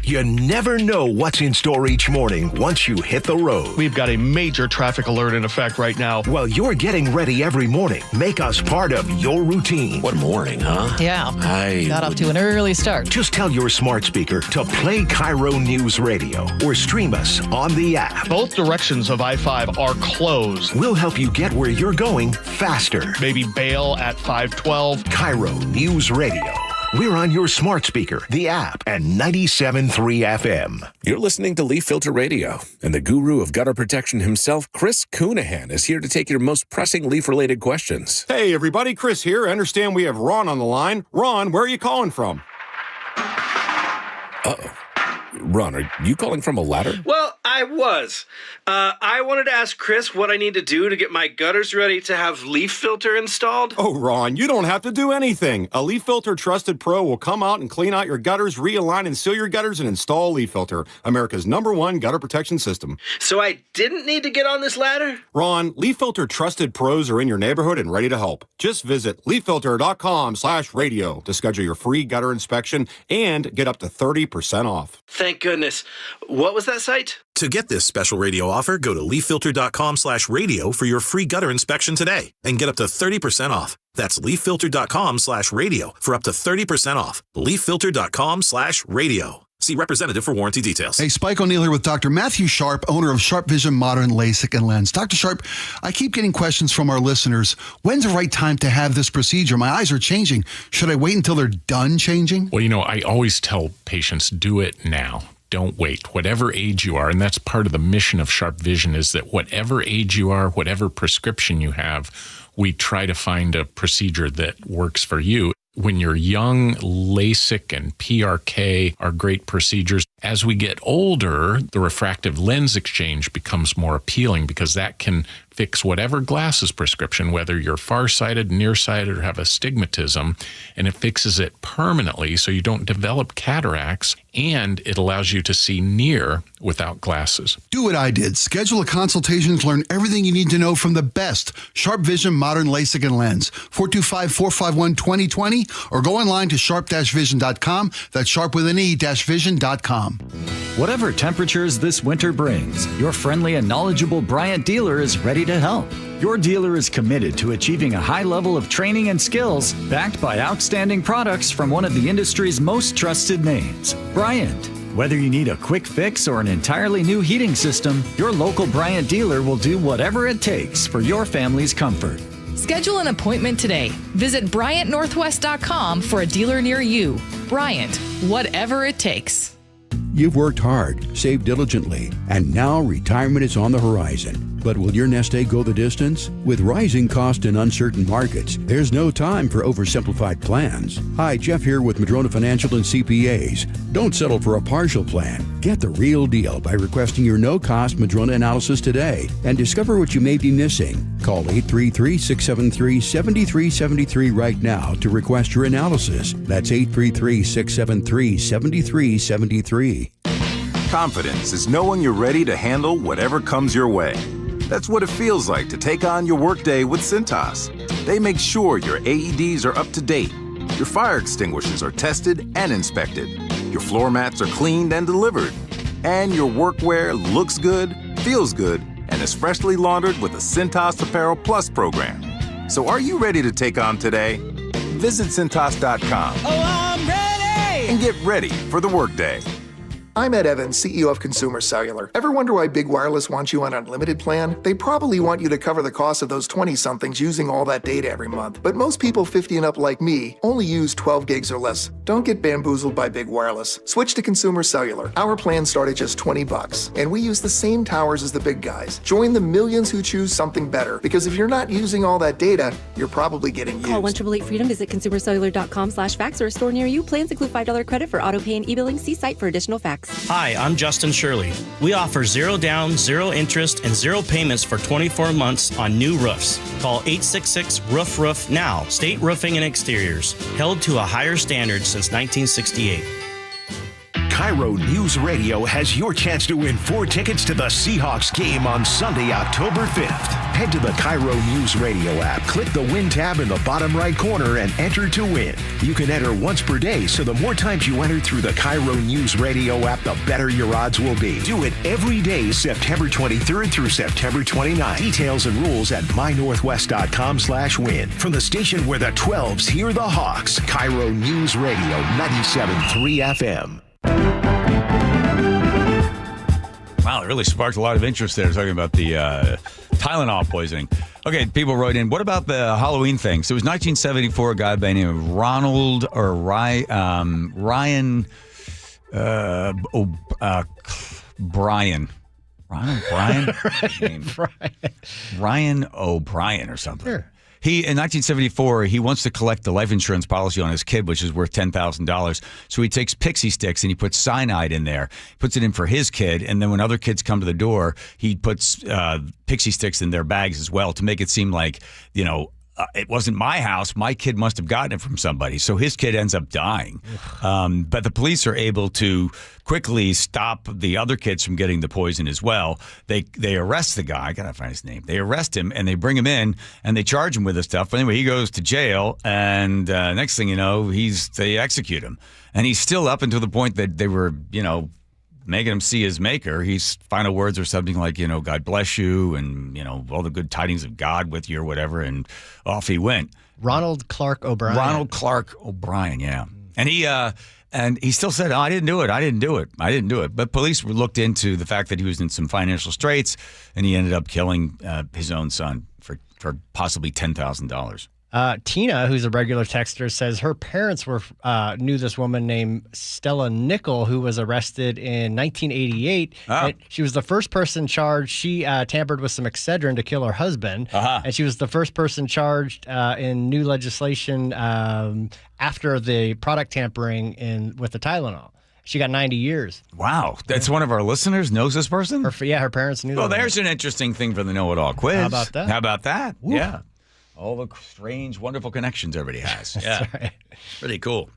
You never know what's in store each morning once you hit the road. We've got a major traffic alert in effect right now. While you're getting ready every morning, make us part of your routine. What morning, huh? Yeah. Got off to an early start. Just tell your smart speaker to play KIRO News Radio or stream us on the app. Both directions of I-5 are closed. We'll help you get where you're going faster. Maybe bail at 512. KIRO News Radio. We're on your smart speaker, the app, and 97.3 FM. You're listening to Leaf Filter Radio, and the guru of gutter protection himself, Chris Coonahan, is here to take your most pressing leaf-related questions. Hey, everybody, Chris here. I understand we have Ron on the line. Ron, where are you calling from? Uh-oh. Ron, are you calling from a ladder? Well, I was. I wanted to ask Chris what I need to do to get my gutters ready to have leaf filter installed. Oh, Ron, you don't have to do anything. A Leaf Filter Trusted Pro will come out and clean out your gutters, realign and seal your gutters, and install Leaf Filter, America's #1 gutter protection system. So I didn't need to get on this ladder? Ron, Leaf Filter Trusted Pros are in your neighborhood and ready to help. Just visit leaffilter.com/radio to schedule your free gutter inspection and get up to 30% off. Thank goodness. What was that site? To get this special radio offer, go to leaffilter.com/radio for your free gutter inspection today and get up to 30% off. That's leaffilter.com/radio for up to 30% off. leaffilter.com/radio. See representative for warranty details. Hey, Spike O'Neill here with Dr. Matthew Sharp, owner of Sharp Vision Modern LASIK and Lens. Dr. Sharp, I keep getting questions from our listeners. When's the right time to have this procedure? My eyes are changing. Should I wait until they're done changing? Well, I always tell patients, do it now. Don't wait. Whatever age you are, and that's part of the mission of Sharp Vision, is that whatever age you are, whatever prescription you have, we try to find a procedure that works for you. When you're young, LASIK and PRK are great procedures. As we get older, the refractive lens exchange becomes more appealing because that can fix whatever glasses prescription, whether you're farsighted, nearsighted, or have astigmatism, and it fixes it permanently so you don't develop cataracts, and it allows you to see near without glasses. Do what I did. Schedule a consultation to learn everything you need to know from the best Sharp Vision Modern LASIK and Lens. 425-451-2020 or go online to sharp-vision.com. That's sharp with an E-vision.com. Whatever temperatures this winter brings, your friendly and knowledgeable Bryant dealer is ready to help. Your dealer is committed to achieving a high level of training and skills backed by outstanding products from one of the industry's most trusted names, Bryant. Whether you need a quick fix or an entirely new heating system, your local Bryant dealer will do whatever it takes for your family's comfort. Schedule an appointment today. Visit BryantNorthwest.com for a dealer near you. Bryant, whatever it takes. You've worked hard, saved diligently, and now retirement is on the horizon. But will your nest egg go the distance? With rising cost and uncertain markets, there's no time for oversimplified plans. Hi, Jeff here with Madrona Financial and CPAs. Don't settle for a partial plan. Get the real deal by requesting your no-cost Madrona analysis today and discover what you may be missing. Call 833-673-7373 right now to request your analysis. That's 833-673-7373. Confidence is knowing you're ready to handle whatever comes your way. That's what it feels like to take on your workday with Cintas. They make sure your AEDs are up to date, your fire extinguishers are tested and inspected, your floor mats are cleaned and delivered, and your workwear looks good, feels good, and is freshly laundered with the Cintas Apparel Plus program. So are you ready to take on today? Visit Cintas.com. Oh, I'm ready! And get ready for the workday. I'm Ed Evans, CEO of Consumer Cellular. Ever wonder why Big Wireless wants you on an unlimited plan? They probably want you to cover the cost of those 20-somethings using all that data every month. But most people 50 and up like me only use 12 gigs or less. Don't get bamboozled by Big Wireless. Switch to Consumer Cellular. Our plans start at just $20, and we use the same towers as the big guys. Join the millions who choose something better, because if you're not using all that data, you're probably getting used. Call 1-888-FREEDOM, visit consumercellular.com/fax or a store near you. Plans include $5 credit for auto pay and e-billing. See site for additional facts. Hi, I'm Justin Shirley. We offer 0 down, 0 interest, and 0 payments for 24 months on new roofs. Call 866-ROOF-ROOF now. State Roofing and Exteriors, held to a higher standard since 1968. KIRO News Radio has your chance to win 4 tickets to the Seahawks game on Sunday, October 5th. Head to the KIRO News Radio app, click the Win tab in the bottom right corner, and enter to win. You can enter once per day, so the more times you enter through the KIRO News Radio app, the better your odds will be. Do it every day, September 23rd through September 29th. Details and rules at mynorthwest.com/win. From the station where the 12s hear the Hawks, KIRO News Radio 97.3 FM. Wow, it really sparked a lot of interest there talking about the Tylenol poisoning. Okay, people wrote in, what about the Halloween thing? So it was 1974, a guy by the name of Ronald or Ryan O'Brien. Ronald Bryan? Ryan O'Brien or something. Sure. He, in 1974, he wants to collect the life insurance policy on his kid, which is worth $10,000. So he takes pixie sticks and he puts cyanide in there. He puts it in for his kid, and then when other kids come to the door, he puts pixie sticks in their bags as well to make it seem like, it wasn't my house. My kid must have gotten it from somebody. So his kid ends up dying. But the police are able to quickly stop the other kids from getting the poison as well. They arrest the guy. I got to find his name. They arrest him, and they bring him in, and they charge him with this stuff. But anyway, he goes to jail, and next thing you know, they execute him. And he's still up until the point that they were, making him see his maker. His final words are something like, God bless you, and, all the good tidings of God with you or whatever, and off he went. Ronald Clark O'Brien, yeah. And he still said, I didn't do it. But police looked into the fact that he was in some financial straits, and he ended up killing his own son for possibly $10,000. Tina, who's a regular texter, says her parents knew this woman named Stella Nickel, who was arrested in 1988. And she was the first person charged. She tampered with some Excedrin to kill her husband. And she was the first person charged in new legislation after the product tampering with the Tylenol. She got 90 years. Wow. That's one of our listeners knows this person? Her parents knew. Well, there's an interesting thing for the Know-It-All quiz. How about that? Ooh. Yeah. All the strange, wonderful connections everybody has. Yeah. Right. Pretty cool.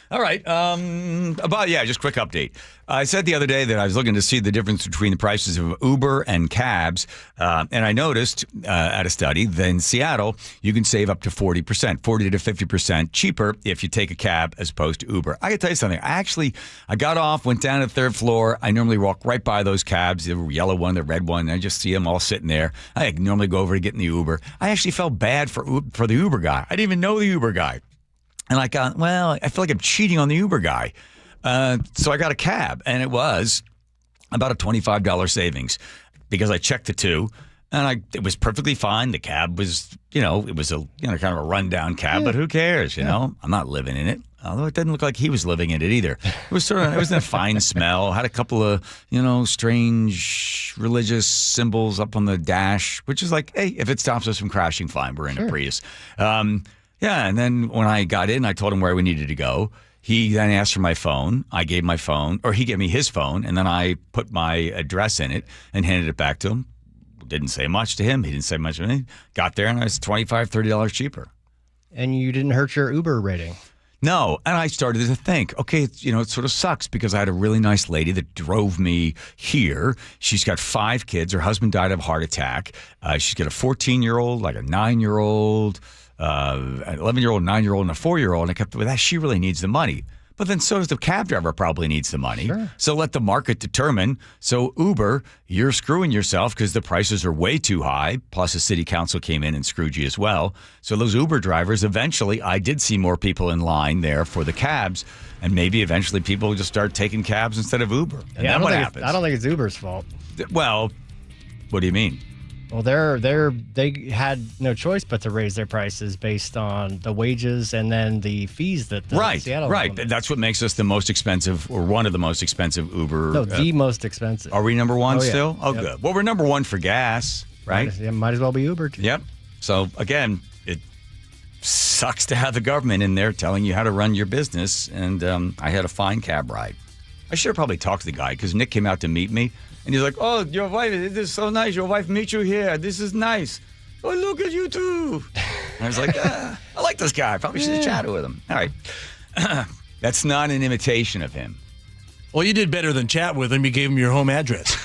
All right. Just quick update. I said the other day that I was looking to see the difference between the prices of Uber and cabs. And I noticed at a study that in Seattle, you can save up to 40%, 40 to 50% cheaper if you take a cab as opposed to Uber. I can tell you something. I got off, went down to the 3rd floor. I normally walk right by those cabs, the yellow one, the red one. And I just see them all sitting there. I normally go over to get in the Uber. I actually felt bad for the Uber guy. I didn't even know the Uber guy. And I feel like I'm cheating on the Uber guy. So I got a cab, and it was about a $25 savings because I checked the two, and it was perfectly fine. The cab was, it was a kind of a rundown cab, but who cares? I'm not living in it. Although it didn't look like he was living in it either. It was it was a fine smell. Had a couple of, strange religious symbols up on the dash, which is like, hey, if it stops us from crashing, fine. We're in a Prius. And then when I got in, I told him where we needed to go. He then asked for my phone. I gave my phone, or he gave me his phone, and then I put my address in it and handed it back to him. Didn't say much to him. He didn't say much to me. Got there, and I was $25, $30 cheaper. And you didn't hurt your Uber rating. No, and I started to think, okay, it sort of sucks because I had a really nice lady that drove me here. She's got 5 kids. Her husband died of a heart attack. She's got a 14-year-old, like a 9-year-old, an 11-year-old, 9-year-old, and a 4-year-old. And I kept with that. She really needs the money. But then so does the cab driver probably needs the money. Sure. So let the market determine. So Uber, you're screwing yourself because the prices are way too high. Plus the city council came in and screwed you as well. So those Uber drivers, eventually, I did see more people in line there for the cabs. And maybe eventually people will just start taking cabs instead of Uber. And then what happens? I don't think it's Uber's fault. Well, what do you mean? Well, they had no choice but to raise their prices based on the wages and then the fees that Seattle Right. That's what makes us the most expensive, or one of the most expensive Uber. No, the most expensive. Are we number one still? Yeah. Oh, good. Well, we're number one for gas, right? Might as well be Uber, too. Yep. So, again, it sucks to have the government in there telling you how to run your business, and I had a fine cab ride. I should have probably talked to the guy because Nick came out to meet me. And he's like, oh, your wife, this is so nice. Your wife meet you here. This is nice. Oh, look at you, too. And I was like, I like this guy. I probably should have chatted with him. All right. That's not an imitation of him. Well, you did better than chat with him. You gave him your home address.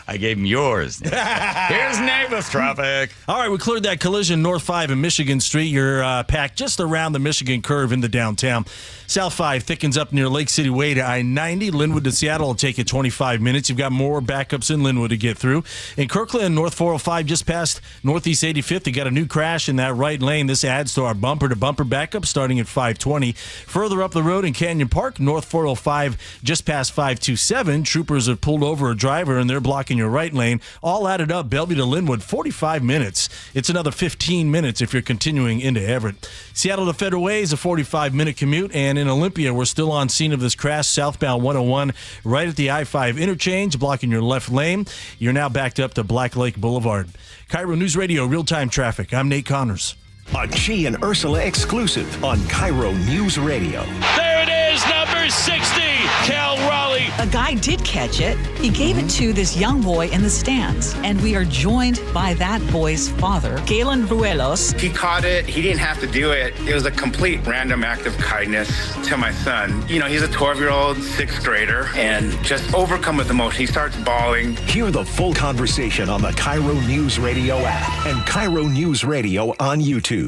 I gave him yours. Here's Nagus traffic. All right, we cleared that collision North 5 and Michigan Street. You're packed just around the Michigan curve into downtown. South 5 thickens up near Lake City Way to I-90. Linwood to Seattle will take you 25 minutes. You've got more backups in Linwood to get through. In Kirkland, North 405 just past Northeast 85th. You got a new crash in that right lane. This adds to our bumper-to-bumper backup starting at 520. Further up the road in Canyon Park, North 405 just past 527. Troopers have pulled over a driver and they're blocking your right lane. All added up, Bellevue to Linwood, 45 minutes. It's another 15 minutes if you're continuing into Everett. Seattle to Federal Way is a 45-minute commute, and in Olympia, we're still on scene of this crash, southbound 101, right at the I-5 interchange, blocking your left lane. You're now backed up to Black Lake Boulevard. KIRO News Radio, real-time traffic. I'm Nate Connors. A Chi and Ursula exclusive on KIRO News Radio. There it is, number 60, Cal Raleigh. A guy did catch it. He gave it to this young boy in the stands. And we are joined by that boy's father, Galen Ruelos. He caught it. He didn't have to do it. It was a complete random act of kindness to my son. You know, he's a 12-year-old, 6th grader, and just overcome with emotion. He starts bawling. Hear the full conversation on the KIRO News Radio app and KIRO News Radio on YouTube.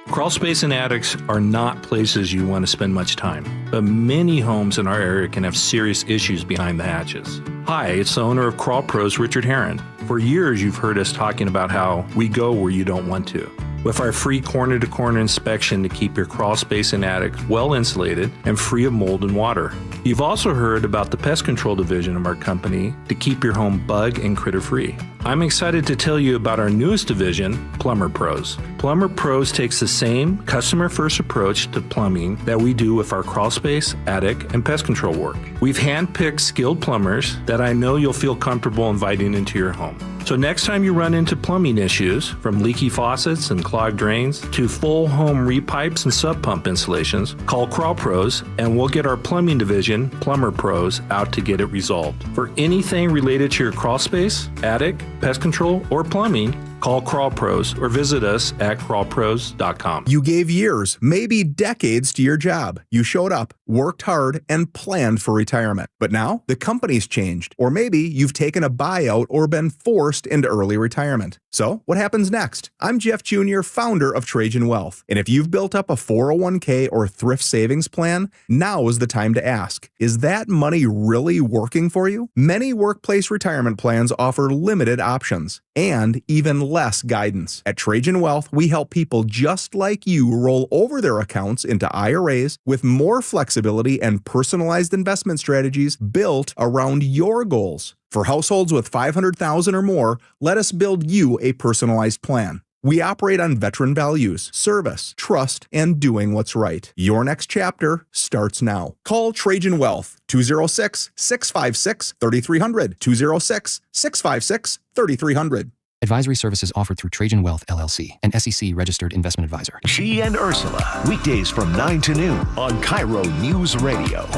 Crawl space and attics are not places you want to spend much time, but many homes in our area can have serious issues behind the hatches. Hi, it's the owner of Crawl Pros, Richard Herron. For years, you've heard us talking about how we go where you don't want to. With our free corner-to-corner inspection to keep your crawl space and attic well insulated and free of mold and water. You've also heard about the pest control division of our company to keep your home bug and critter free. I'm excited to tell you about our newest division, Plumber Pros. Plumber Pros takes the same customer-first approach to plumbing that we do with our crawl space, attic, and pest control work. We've handpicked skilled plumbers that I know you'll feel comfortable inviting into your home. So next time you run into plumbing issues, from leaky faucets and clogged drains to full home repipes and sub pump installations, call Crawl Pros and we'll get our plumbing division, Plumber Pros, out to get it resolved. For anything related to your crawl space, attic, pest control, or plumbing, call Crawl Pros or visit us at crawlpros.com. You gave years, maybe decades to your job. You showed up, worked hard, and planned for retirement. But now the company's changed, or maybe you've taken a buyout or been forced into early retirement. So what happens next? I'm Jeff Jr., founder of Trajan Wealth. And if you've built up a 401k or thrift savings plan, now is the time to ask, is that money really working for you? Many workplace retirement plans offer limited options and even less guidance. At Trajan Wealth, we help people just like you roll over their accounts into IRAs with more flexibility and personalized investment strategies built around your goals. For households with $500,000 or more, let us build you a personalized plan. We operate on veteran values, service, trust, and doing what's right. Your next chapter starts now. Call Trajan Wealth, 206-656-3300, 206-656-3300. Advisory services offered through Trajan Wealth, LLC, an SEC-registered investment advisor. Chi and Ursula, weekdays from 9 to noon on KIRO News Radio.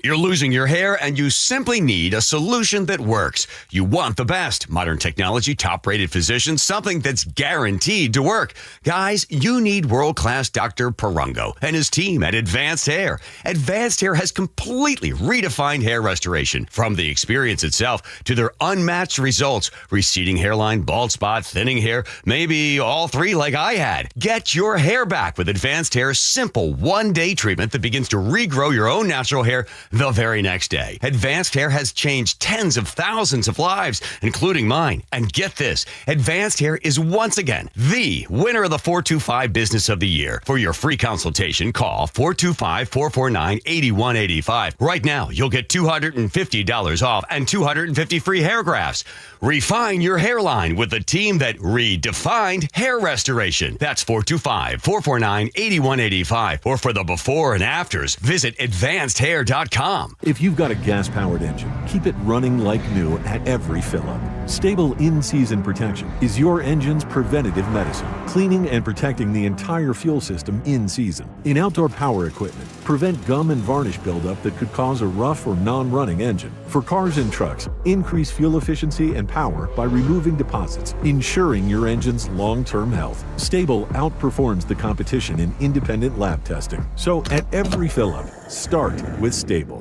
You're losing your hair and you simply need a solution that works. You want the best. Modern technology, top-rated physicians, something that's guaranteed to work. Guys, you need world-class Dr. Perungo and his team at Advanced Hair. Advanced Hair has completely redefined hair restoration. From the experience itself to their unmatched results. Receding hairline, bald spot, thinning hair, maybe all three like I had. Get your hair back with Advanced Hair's simple one-day treatment that begins to regrow your own natural hair the very next day. Advanced Hair has changed tens of thousands of lives, including mine. And get this, Advanced Hair is once again the winner of the 425 Business of the Year. For your free consultation, call 425-449-8185. Right now, you'll get $250 off and 250 free hair grafts. Refine your hairline with the team that redefined hair restoration. That's 425-449-8185. Or for the before and afters, visit advancedhair.com. If you've got a gas-powered engine, keep it running like new at every fill-up. Stable in-season protection is your engine's preventative medicine, cleaning and protecting the entire fuel system in season. In outdoor power equipment, prevent gum and varnish buildup that could cause a rough or non-running engine. For cars and trucks, increase fuel efficiency and power by removing deposits, ensuring your engine's long-term health. Stable outperforms the competition in independent lab testing. So at every fill-up, start with Stable.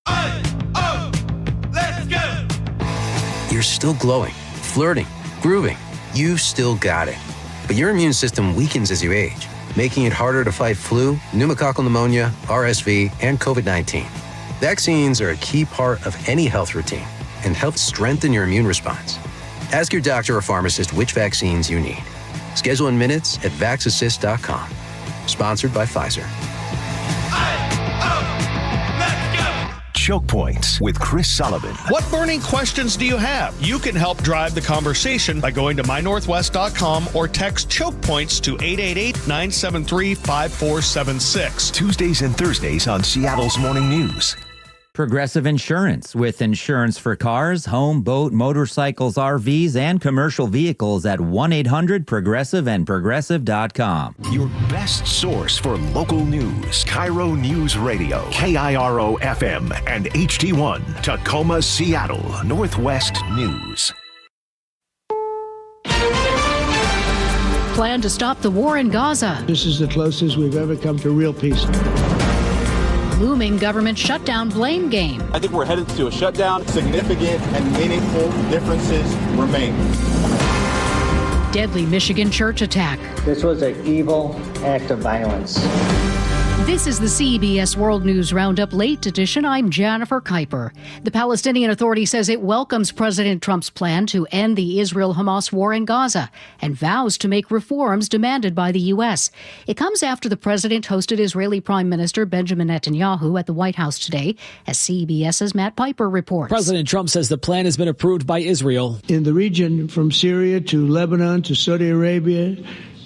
Let's go! You're still glowing, flirting, grooving. You still got it. But your immune system weakens as you age, making it harder to fight flu, pneumococcal pneumonia, RSV, and COVID-19. Vaccines are a key part of any health routine and help strengthen your immune response. Ask your doctor or pharmacist which vaccines you need. Schedule in minutes at vaxassist.com. Sponsored by Pfizer. Choke Points with Chris Sullivan. What burning questions do you have? You can help drive the conversation by going to mynorthwest.com or text Choke Points to 888-973-5476. Tuesdays and Thursdays on Seattle's Morning News. Progressive Insurance, with insurance for cars, home, boat, motorcycles, RVs, and commercial vehicles at 1-800-PROGRESSIVE and Progressive.com. Your best source for local news. KIRO News Radio, KIRO FM, and HD1, Tacoma, Seattle, Northwest News. Plan to stop the war in Gaza. This is the closest we've ever come to real peace. Looming government shutdown blame game. I think we're headed to a shutdown. Significant and meaningful differences remain. Deadly Michigan church attack. This was an evil act of violence. This is the CBS World News Roundup Late Edition. I'm Jennifer Kuiper. The Palestinian Authority says it welcomes President Trump's plan to end the Israel-Hamas war in Gaza and vows to make reforms demanded by the U.S. It comes after the president hosted Israeli Prime Minister Benjamin Netanyahu at the White House today, as CBS's Matt Piper reports. President Trump says the plan has been approved by Israel. In the region, from Syria to Lebanon to Saudi Arabia,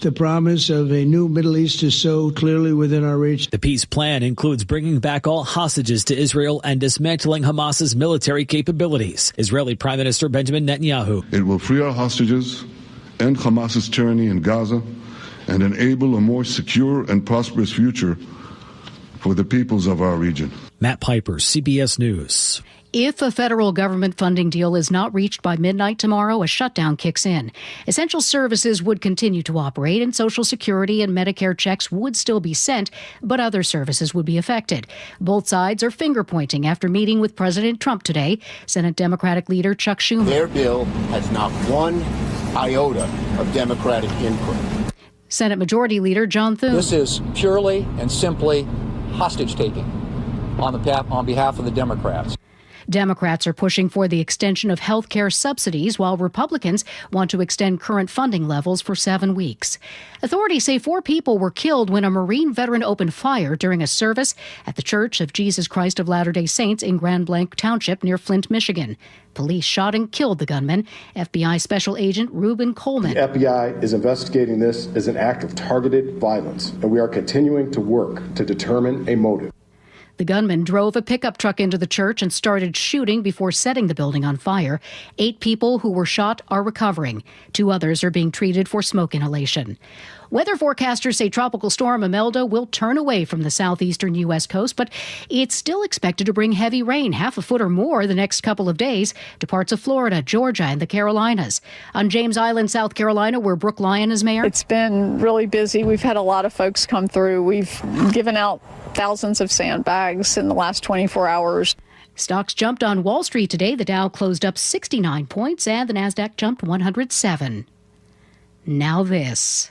the promise of a new Middle East is so clearly within our reach. The peace plan includes bringing back all hostages to Israel and dismantling Hamas's military capabilities. Israeli Prime Minister Benjamin Netanyahu. It will free our hostages, end Hamas's tyranny in Gaza, and enable a more secure and prosperous future for the peoples of our region. Matt Piper, CBS News. If a federal government funding deal is not reached by midnight tomorrow, a shutdown kicks in. Essential services would continue to operate, and Social Security and Medicare checks would still be sent, but other services would be affected. Both sides are finger-pointing after meeting with President Trump today. Senate Democratic leader Chuck Schumer. Their bill has not one iota of Democratic input. Senate Majority Leader John Thune. This is purely and simply hostage-taking on behalf of the Democrats. Democrats are pushing for the extension of health care subsidies, while Republicans want to extend current funding levels for 7 weeks. Authorities say 4 people were killed when a Marine veteran opened fire during a service at the Church of Jesus Christ of Latter-day Saints in Grand Blanc Township near Flint, Michigan. Police shot and killed the gunman, FBI Special Agent Reuben Coleman. The FBI is investigating this as an act of targeted violence, and we are continuing to work to determine a motive. The gunman drove a pickup truck into the church and started shooting before setting the building on fire. 8 people who were shot are recovering. 2 others are being treated for smoke inhalation. Weather forecasters say Tropical Storm Imelda will turn away from the southeastern U.S. coast, but it's still expected to bring heavy rain, half a foot or more, the next couple of days to parts of Florida, Georgia, and the Carolinas. On James Island, South Carolina, where Brooke Lyon is mayor. It's been really busy. We've had a lot of folks come through. We've given out thousands of sandbags in the last 24 hours. Stocks jumped on Wall Street today. The Dow closed up 69 points and the Nasdaq jumped 107. Now this.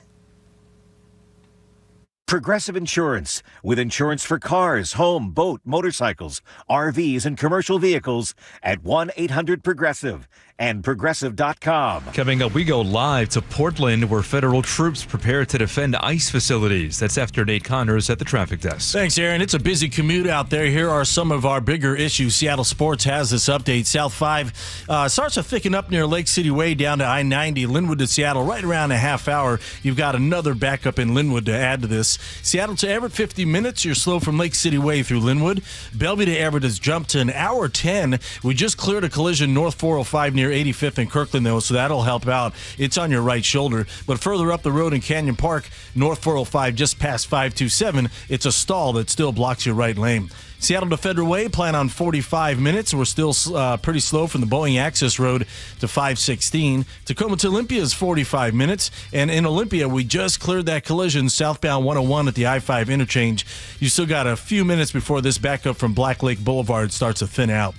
Progressive Insurance, with insurance for cars, home, boat, motorcycles, RVs, and commercial vehicles at 1-800-PROGRESSIVE and Progressive.com. Coming up, we go live to Portland, where federal troops prepare to defend ICE facilities. That's after Nate Connors at the traffic desk. Thanks, Aaron. It's a busy commute out there. Here are some of our bigger issues. Seattle Sports has this update. South 5 starts to thicken up near Lake City Way down to I-90. Linwood to Seattle, right around a half hour. You've got another backup in Linwood to add to this. Seattle to Everett, 50 minutes. You're slow from Lake City Way through Linwood. Bellevue to Everett has jumped to an hour 10. We just cleared a collision north 405 near near 85th and Kirkland, though, so that'll help out. It's on your right shoulder. But further up the road in Canyon Park, North 405, just past 527, it's a stall that still blocks your right lane. Seattle to Federal Way, plan on 45 minutes. We're still pretty slow from the Boeing Access Road to 516. Tacoma to Olympia is 45 minutes. And in Olympia, we just cleared that collision southbound 101 at the I-5 interchange. You still got a few minutes before this backup from Black Lake Boulevard starts to thin out.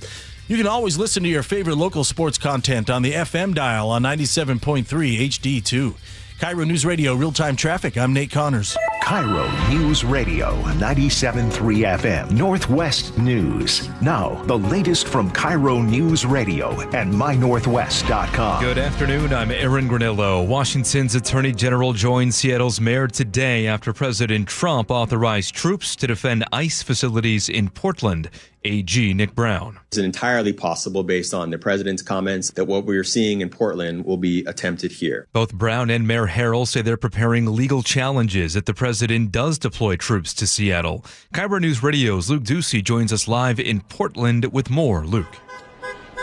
You can always listen to your favorite local sports content on the FM dial on 97.3 HD2. KIRO News Radio, real-time traffic. I'm Nate Connors. KIRO News Radio, 97.3 FM, Northwest News. Now, the latest from KIRO News Radio and mynorthwest.com. Good afternoon. I'm Aaron Granillo. Washington's Attorney General joined Seattle's mayor today after President Trump authorized troops to defend ICE facilities in Portland. AG Nick Brown. It's entirely possible, based on the president's comments, that what we are seeing in Portland will be attempted here. Both Brown and Mayor Harrell say they're preparing legal challenges if the president does deploy troops to Seattle. KIRO News Radio's Luke Ducey joins us live in Portland with more. Luke.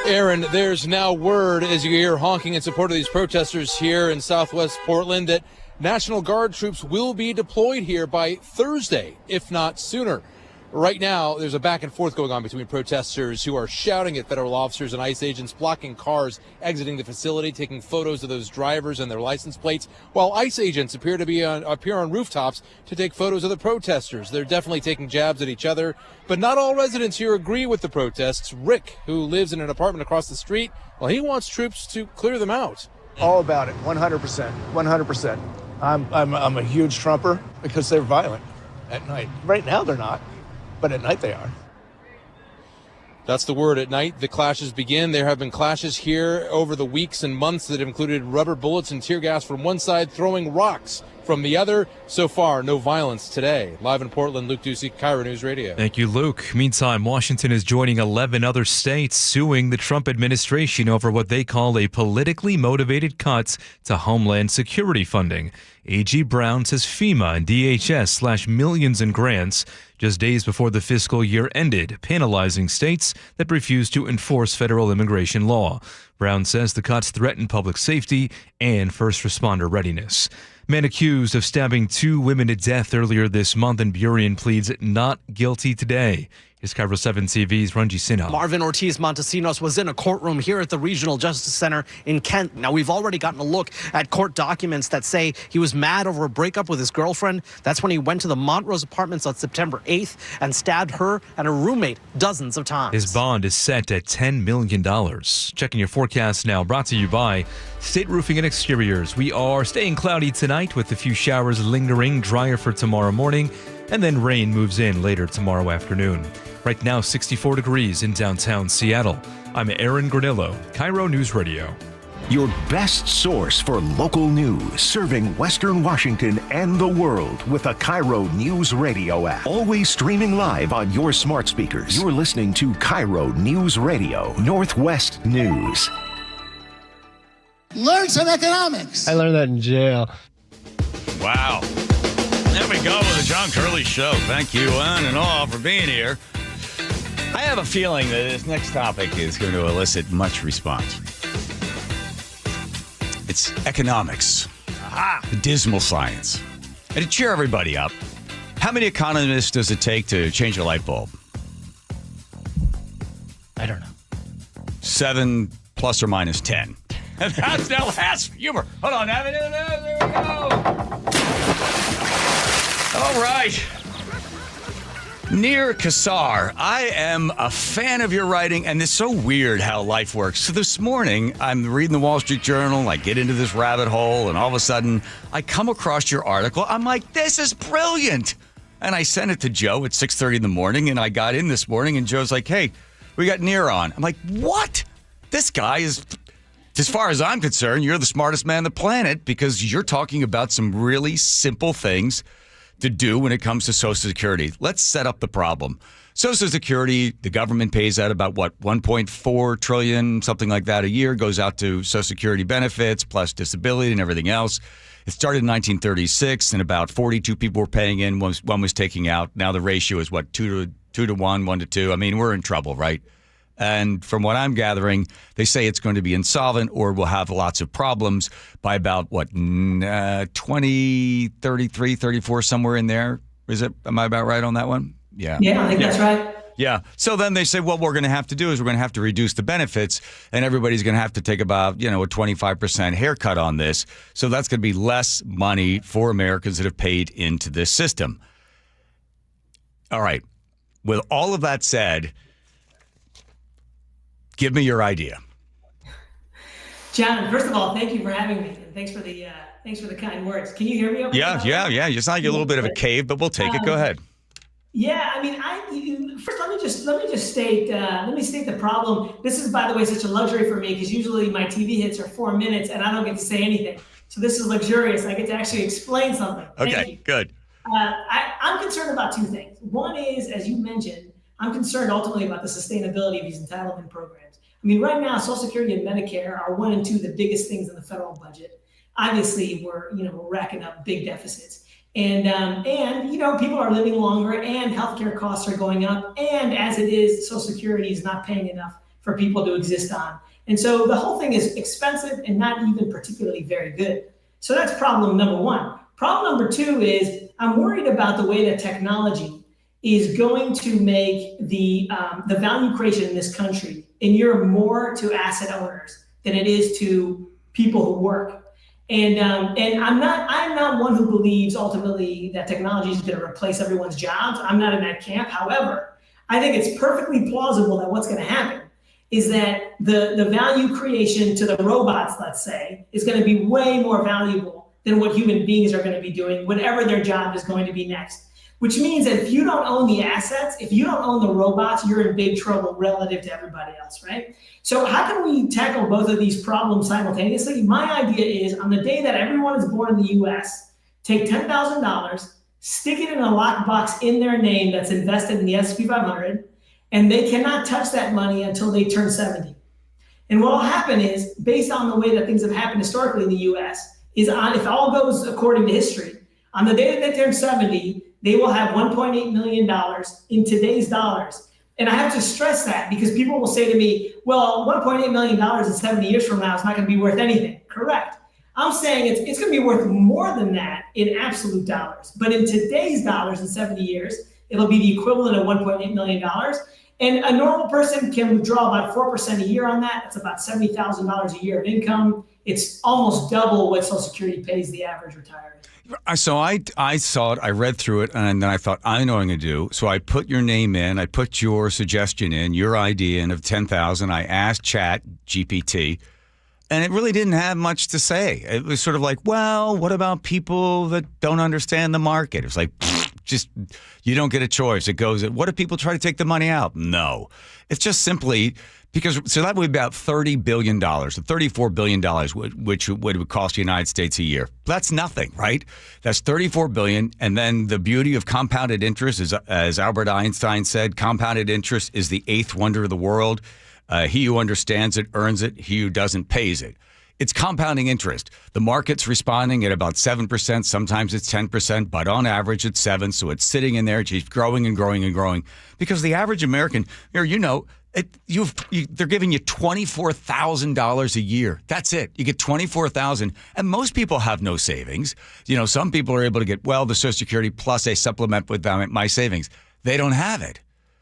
Aaron, there's now word, as you hear honking in support of these protesters here in southwest Portland, that National Guard troops will be deployed here by Thursday, if not sooner. Right now, there's a back and forth going on between protesters who are shouting at federal officers and ICE agents, blocking cars exiting the facility, taking photos of those drivers and their license plates, while ICE agents appear on rooftops to take photos of the protesters. They're definitely taking jabs at each other, but not all residents here agree with the protests. Rick, who lives in an apartment across the street, well, he wants troops to clear them out. All about it, 100%, 100%. I'm a huge Trumper because they're violent at night. Right now they're not. But at night they are. That's the word. At night, the clashes begin. There have been clashes here over the weeks and months that have included rubber bullets and tear gas from one side, throwing rocks from the other. So far, no violence today. Live in Portland, Luke Ducey, KIRO News Radio. Thank you, Luke. Meantime, Washington is joining 11 other states suing the Trump administration over what they call a politically motivated cut to Homeland Security funding. A.G. Brown says FEMA and DHS slashed millions in grants just days before the fiscal year ended, penalizing states that refuse to enforce federal immigration law. Brown says the cuts threaten public safety and first responder readiness. Man accused of stabbing 2 women to death earlier this month in Burien pleads not guilty today. Here's KIRO 7 TV's Ranji Sinha. Marvin Ortiz Montesinos was in a courtroom here at the Regional Justice Center in Kent. Now, we've already gotten a look at court documents that say he was mad over a breakup with his girlfriend. That's when he went to the Montrose Apartments on September 8th and stabbed her and her roommate dozens of times. His bond is set at $10 million. Checking your forecast now, brought to you by State Roofing and Exteriors. We are staying cloudy tonight with a few showers lingering, drier for tomorrow morning, and then rain moves in later tomorrow afternoon. Right now, 64 degrees in downtown Seattle. I'm Aaron Granillo, KIRO News Radio. Your best source for local news, serving Western Washington and the world with a KIRO News Radio app. Always streaming live on your smart speakers. You're listening to KIRO News Radio, Northwest News. Learn some economics. I learned that in jail. Wow. There we go with the John Curley Show. Thank you, one and all, for being here. I have a feeling that this next topic is going to elicit much response. It's economics. Aha! The dismal science. And to cheer everybody up, how many economists does it take to change a light bulb? I don't know. 7 plus or minus 10. That's now last humor. Hold on. There we go. All right. Nir Kassar, I am a fan of your writing, and it's so weird how life works. So this morning, I'm reading the Wall Street Journal, I get into this rabbit hole, and all of a sudden, I come across your article. I'm like, this is brilliant. And I sent it to Joe at 6:30 in the morning, and I got in this morning, and Joe's like, hey, we got Nir on. I'm like, what? This guy is, as far as I'm concerned, you're the smartest man on the planet because you're talking about some really simple things to do when it comes to Social Security. Let's set up the problem. Social Security, the government pays out about, what, $1.4 trillion, something like that a year, goes out to Social Security benefits plus disability and everything else. It started in 1936, and about 42 people were paying in, one was taking out. Now the ratio is, what, 2 to 1, 1 to 2? I mean, we're in trouble, right? And from what I'm gathering, they say it's going to be insolvent or will have lots of problems by about, 2033, 34, somewhere in there. Am I about right on that one? Yeah. Yeah, I think that's right. Yeah. So then they say, what we're going to have to do is we're going to have to reduce the benefits, and everybody's going to have to take about, a 25% haircut on this. So that's going to be less money for Americans that have paid into this system. All right. With all of that said, give me your idea. John, first of all, thank you for having me, and thanks for the kind words. Can you hear me okay? Yeah. You sound like a little bit of a cave, but we'll take it. Go ahead. Yeah, I mean, first let me just state the problem. This is, by the way, such a luxury for me because usually my TV hits are 4 minutes and I don't get to say anything. So this is luxurious. I get to actually explain something. Okay, good. I'm concerned about two things. One is, as you mentioned, I'm concerned ultimately about the sustainability of these entitlement programs. I mean, right now, Social Security and Medicare are 1 and 2 the biggest things in the federal budget. Obviously, we're racking up big deficits. And people are living longer and healthcare costs are going up. And as it is, Social Security is not paying enough for people to exist on. And so the whole thing is expensive and not even particularly very good. So that's problem number one. Problem number two is I'm worried about the way that technology is going to make the value creation in this country inure more to asset owners than it is to people who work. And I'm not one who believes ultimately that technology is going to replace everyone's jobs. I'm not in that camp. However, I think it's perfectly plausible that what's going to happen is that the value creation to the robots, let's say, is going to be way more valuable than what human beings are going to be doing, whatever their job is going to be next. Which means that if you don't own the assets, if you don't own the robots, you're in big trouble relative to everybody else, right? So how can we tackle both of these problems simultaneously? My idea is on the day that everyone is born in the US, take $10,000, stick it in a lockbox in their name that's invested in the S&P 500, and they cannot touch that money until they turn 70. And what will happen is, based on the way that things have happened historically in the US, is if all goes according to history, on the day that they turn 70, they will have $1.8 million in today's dollars. And I have to stress that because people will say to me, well, $1.8 million in 70 years from now is not going to be worth anything. Correct. I'm saying it's going to be worth more than that in absolute dollars. But in today's dollars in 70 years, it'll be the equivalent of $1.8 million. And a normal person can withdraw about 4% a year on that. That's about $70,000 a year of income. It's almost double what Social Security pays the average retiree. So I saw it, I read through it, and then I thought, I know what I'm going to do. So I put your name in, I put your suggestion in, your idea in of 10,000. I asked Chat GPT, and it really didn't have much to say. It was sort of like, well, what about people that don't understand the market? It was like, just, you don't get a choice. It goes, what if people try to take the money out? No. It's just simply... So that would be about $30 billion, $34 billion, which would cost the United States a year. That's nothing, right? That's $34 billion. And then the beauty of compounded interest is, as Albert Einstein said, compounded interest is the eighth wonder of the world. He who understands it earns it. He who doesn't pays it. It's compounding interest. The market's responding at about 7%. Sometimes it's 10%, but on average it's 7%. So it's sitting in there. It's growing and growing and growing because the average American, they're giving you $24,000 a year. That's it. You get $24,000, and most people have no savings. Some people are able to get the Social Security plus a supplement with my savings. They don't have it,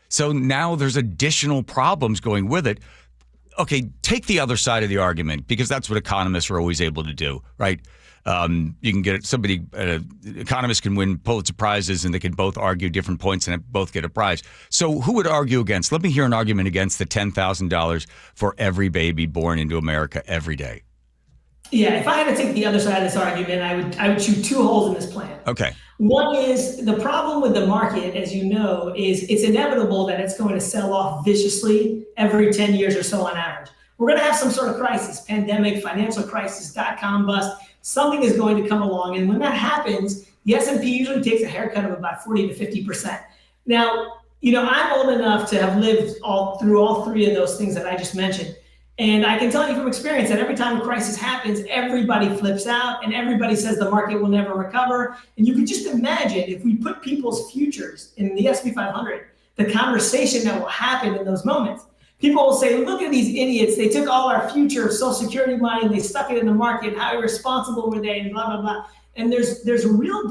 so now there's additional problems going with it. Okay, take the other side of the argument because that's what economists are always able to do, right? You can get economists can win Pulitzer Prizes and they can both argue different points and both get a prize. So who would argue against? Let me hear an argument against the $10,000 for every baby born into America every day. Yeah, if I had to take the other side of this argument, I would shoot 2 holes in this plan. Okay. One is the problem with the market, as you know, is it's inevitable that it's going to sell off viciously every 10 years or so on average. We're going to have some sort of crisis, pandemic, financial crisis, .com bust. Something is going to come along. And when that happens, the S&P usually takes a haircut of about 40 to 50%. Now, I'm old enough to have lived through all 3 of those things that I just mentioned. And I can tell you from experience that every time a crisis happens, everybody flips out and everybody says the market will never recover. And you can just imagine if we put people's futures in the S&P 500, the conversation that will happen in those moments. people will say, look at these idiots. They took all our future Social Security money and they stuck it in the market. How irresponsible were they? And blah, blah, blah. And there's a real danger